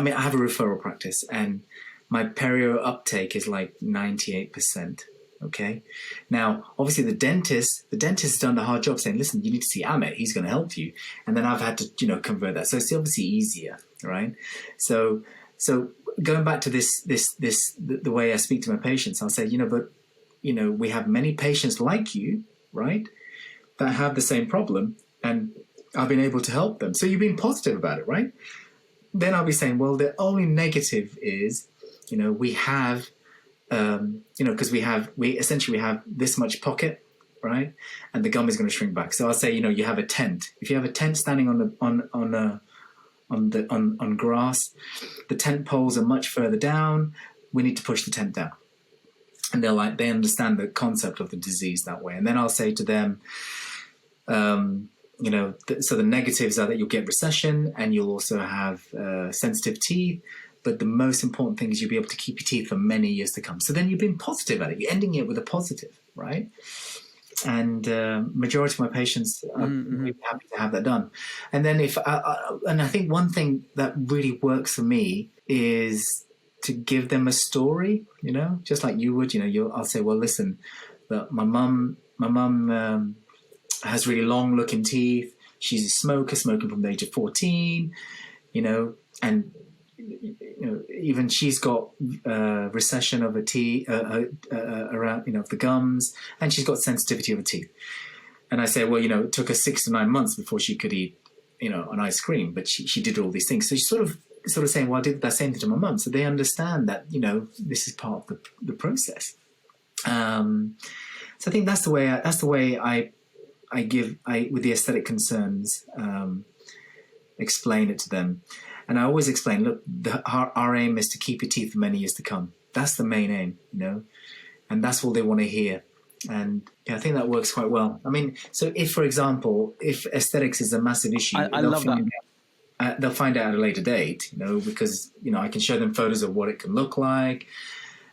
mean, I have a referral practice, and my perio uptake is like 98%. Okay. Now, obviously, the dentist has done the hard job saying, "Listen, you need to see Amit. He's going to help you." And then I've had to, convert that. So it's obviously easier, right? So going back to the way I speak to my patients, I'll say, we have many patients like you, right, that have the same problem, and I've been able to help them. So you've been positive about it, right? Then I'll be saying, well, the only negative is, we have, because we essentially have this much pocket, right, and the gum is going to shrink back. So I'll say, you have a tent. If you have a tent standing on grass, the tent poles are much further down. We need to push the tent down. And they understand the concept of the disease that way. And then I'll say to them, so the negatives are that you'll get recession and you'll also have sensitive teeth. But the most important thing is you'll be able to keep your teeth for many years to come. So then you've been positive at it. You're ending it with a positive, right? And majority of my patients are really happy to have that done. And then I think one thing that really works for me is to give them a story, just like you would. I'll say, well, listen, my mum has really long looking teeth. She's a smoking from the age of 14, and even she's got recession of her teeth around, the gums, and she's got sensitivity of her teeth. And I say, well, it took her 6 to 9 months before she could eat, an ice cream, but she did all these things. So she's sort of saying, well, I did that same thing to my mum. So they understand that, this is part of the process. So I think that's the way I give with the aesthetic concerns, explain it to them. And I always explain, look, our aim is to keep your teeth for many years to come. That's the main aim, and that's all they want to hear. And I think that works quite well. I mean, so if, for example, if aesthetics is a massive issue, I love that. They'll find out at a later date, because, I can show them photos of what it can look like,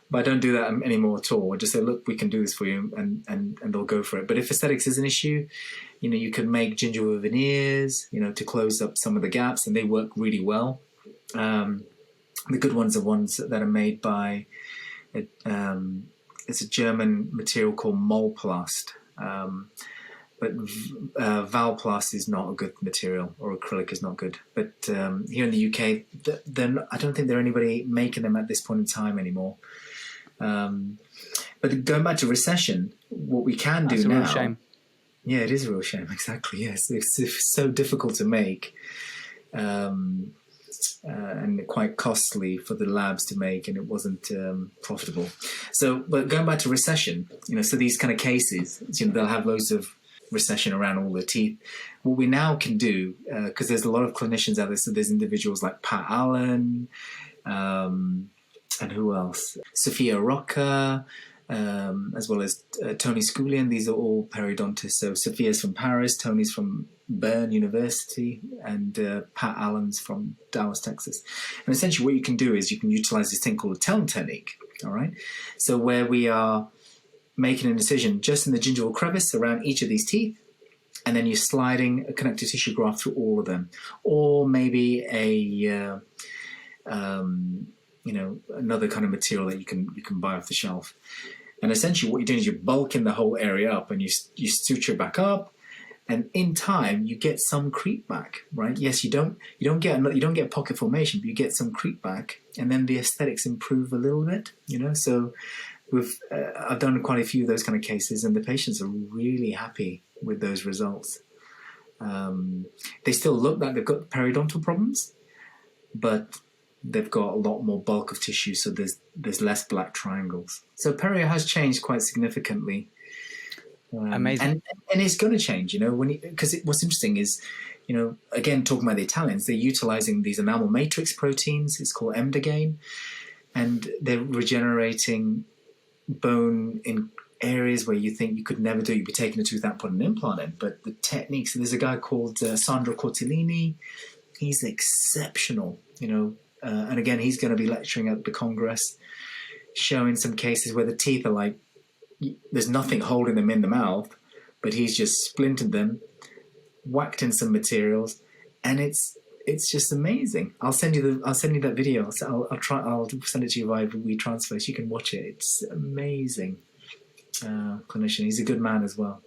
but I don't do that anymore at all. I just say, look, we can do this for you, and they'll go for it. But if aesthetics is an issue, you can make gingival veneers, to close up some of the gaps, and they work really well. The good ones are ones that are made by, it's a German material called Molplast. But Valplast is not a good material, or acrylic is not good. But here in the UK, I don't think there's anybody making them at this point in time anymore. But going back to Recession, what we can do now... That's a real shame. Yeah, it is a real shame, exactly, yes. It's so difficult to make and quite costly for the labs to make, and it wasn't profitable. So, but going back to Recession, so these kind of cases, they'll have loads of recession around all the teeth. What we now can do, because there's a lot of clinicians out there, so there's individuals like Pat Allen, and who else? Sophia Rocca, as well as Tony Sculian. These are all periodontists. So Sophia's from Paris, Tony's from Bern University, and Pat Allen's from Dallas, Texas. And essentially what you can do is you can utilize this thing called a Telm technique, all right? So where we are making an incision just in the gingival crevice around each of these teeth, and then you're sliding a connective tissue graft through all of them, or maybe another kind of material that you can buy off the shelf. And essentially, what you're doing is you're bulking the whole area up, and you suture it back up, and in time you get some creep back, right? Yes, you don't get pocket formation, but you get some creep back, and then the aesthetics improve a little bit, So I've done quite a few of those kind of cases, and the patients are really happy with those results. They still look like they've got periodontal problems, but they've got a lot more bulk of tissue, so there's less black triangles. So perio has changed quite significantly. Amazing. And it's going to change, because what's interesting is, again, talking about the Italians, they're utilizing these enamel matrix proteins. It's called Emdogain, and they're regenerating bone in areas where you think you could never do it. You'd be taking a tooth out and putting an implant in. But the techniques, there's a guy called Sandro Cortellini. He's exceptional, and again, he's going to be lecturing at the Congress, showing some cases where the teeth are like, there's nothing holding them in the mouth, but he's just splintered them, whacked in some materials, and it's just amazing. I'll send you that video. I'll send it to you via WeTransfer so you can watch it. It's amazing. Clinician. He's a good man as well.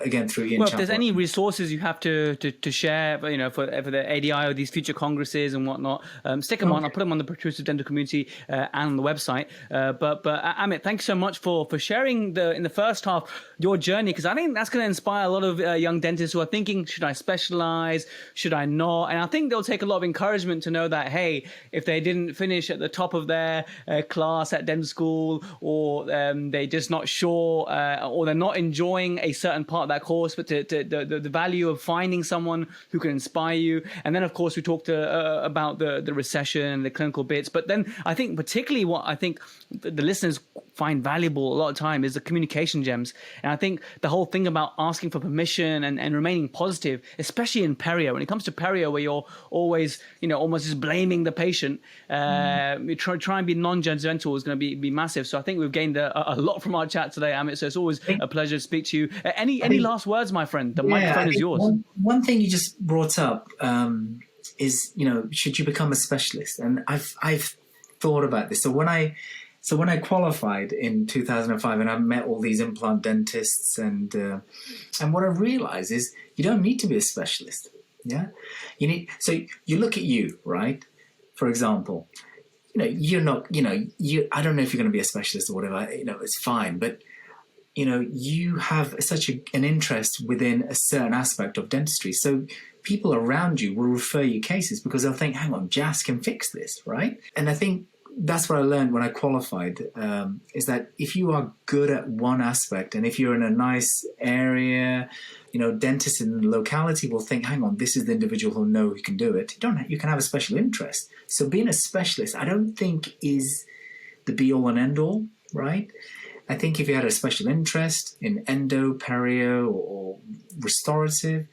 Again, through Ian. Well, if there's any resources you have to share, for the ADI or these future congresses and whatnot, stick them on. I'll put them on the Protrusive Dental community and on the website. But Amit, thanks so much for sharing in the first half your journey, because I think that's going to inspire a lot of young dentists who are thinking, should I specialize? Should I not? And I think they'll take a lot of encouragement to know that, hey, if they didn't finish at the top of their class at dental school, or they're just not sure, or they're not enjoying a certain part of that course, but the value of finding someone who can inspire you. And then, of course, we talked about the recession and the clinical bits. But then I think particularly what I think the listeners find valuable a lot of time is the communication gems. And I think the whole thing about asking for permission and remaining positive, especially in perio, when it comes to perio, where you're always, almost just blaming the patient, you try and be non-judgmental is going to be massive. So I think we've gained a lot from our chat today, Amit. So it's always a pleasure to speak to you. Any last words, my friend? The microphone is yours. One thing you just brought up is, should you become a specialist? And I've thought about this. So when I qualified in 2005, and I met all these implant dentists, and what I realized is you don't need to be a specialist. Yeah, so you look at you, right? For example, you're not, I don't know if you're going to be a specialist or whatever. It's fine, but you have such an interest within a certain aspect of dentistry. So people around you will refer you cases because they'll think, hang on, Jas can fix this, right? And I think that's what I learned when I qualified, is that if you are good at one aspect, and if you're in a nice area, dentists in the locality will think, hang on, this is the individual who'll know who can do it. You can have a special interest. So being a specialist, I don't think is the be-all and end-all, right? I think if you had a special interest in endo, perio, or restorative,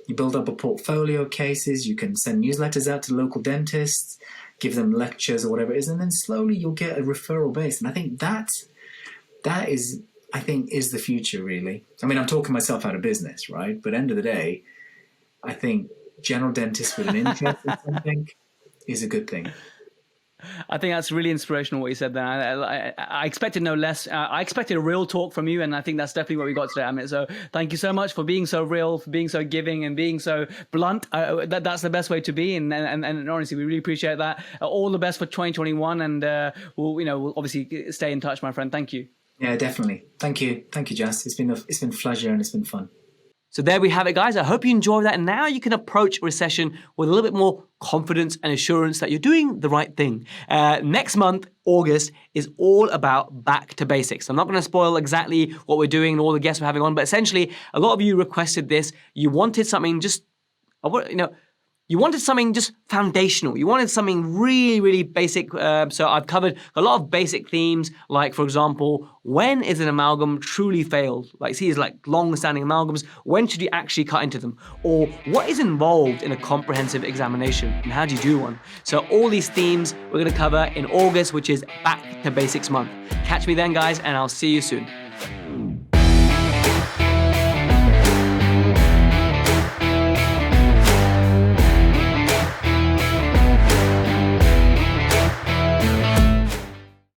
you build up a portfolio of cases, you can send newsletters out to local dentists, give them lectures or whatever it is, and then slowly you'll get a referral base. And I think that is the future, really. I mean, I'm talking myself out of business, right? But end of the day, I think general dentists with an interest in something is a good thing. I think that's really inspirational what you said there. I expected no less. I expected a real talk from you, and I think that's definitely what we got today, Amit. So thank you so much for being so real, for being so giving, and being so blunt. That's the best way to be, and honestly, we really appreciate that. All the best for 2021, and we'll obviously stay in touch, my friend. Thank you. Yeah, definitely. Thank you, Jas. It's been a pleasure and it's been fun. So there we have it, guys. I hope you enjoyed that. And now you can approach Recession with a little bit more confidence and assurance that you're doing the right thing. Next month, August, is all about back to basics. I'm not going to spoil exactly what we're doing and all the guests we're having on, but essentially, a lot of you requested this. You wanted something just, you wanted something just foundational. You wanted something really, really basic. So I've covered a lot of basic themes, like, for example, when is an amalgam truly failed? Like, see, it's like long-standing amalgams. When should you actually cut into them? Or what is involved in a comprehensive examination? And how do you do one? So all these themes we're going to cover in August, which is Back to Basics month. Catch me then, guys, and I'll see you soon.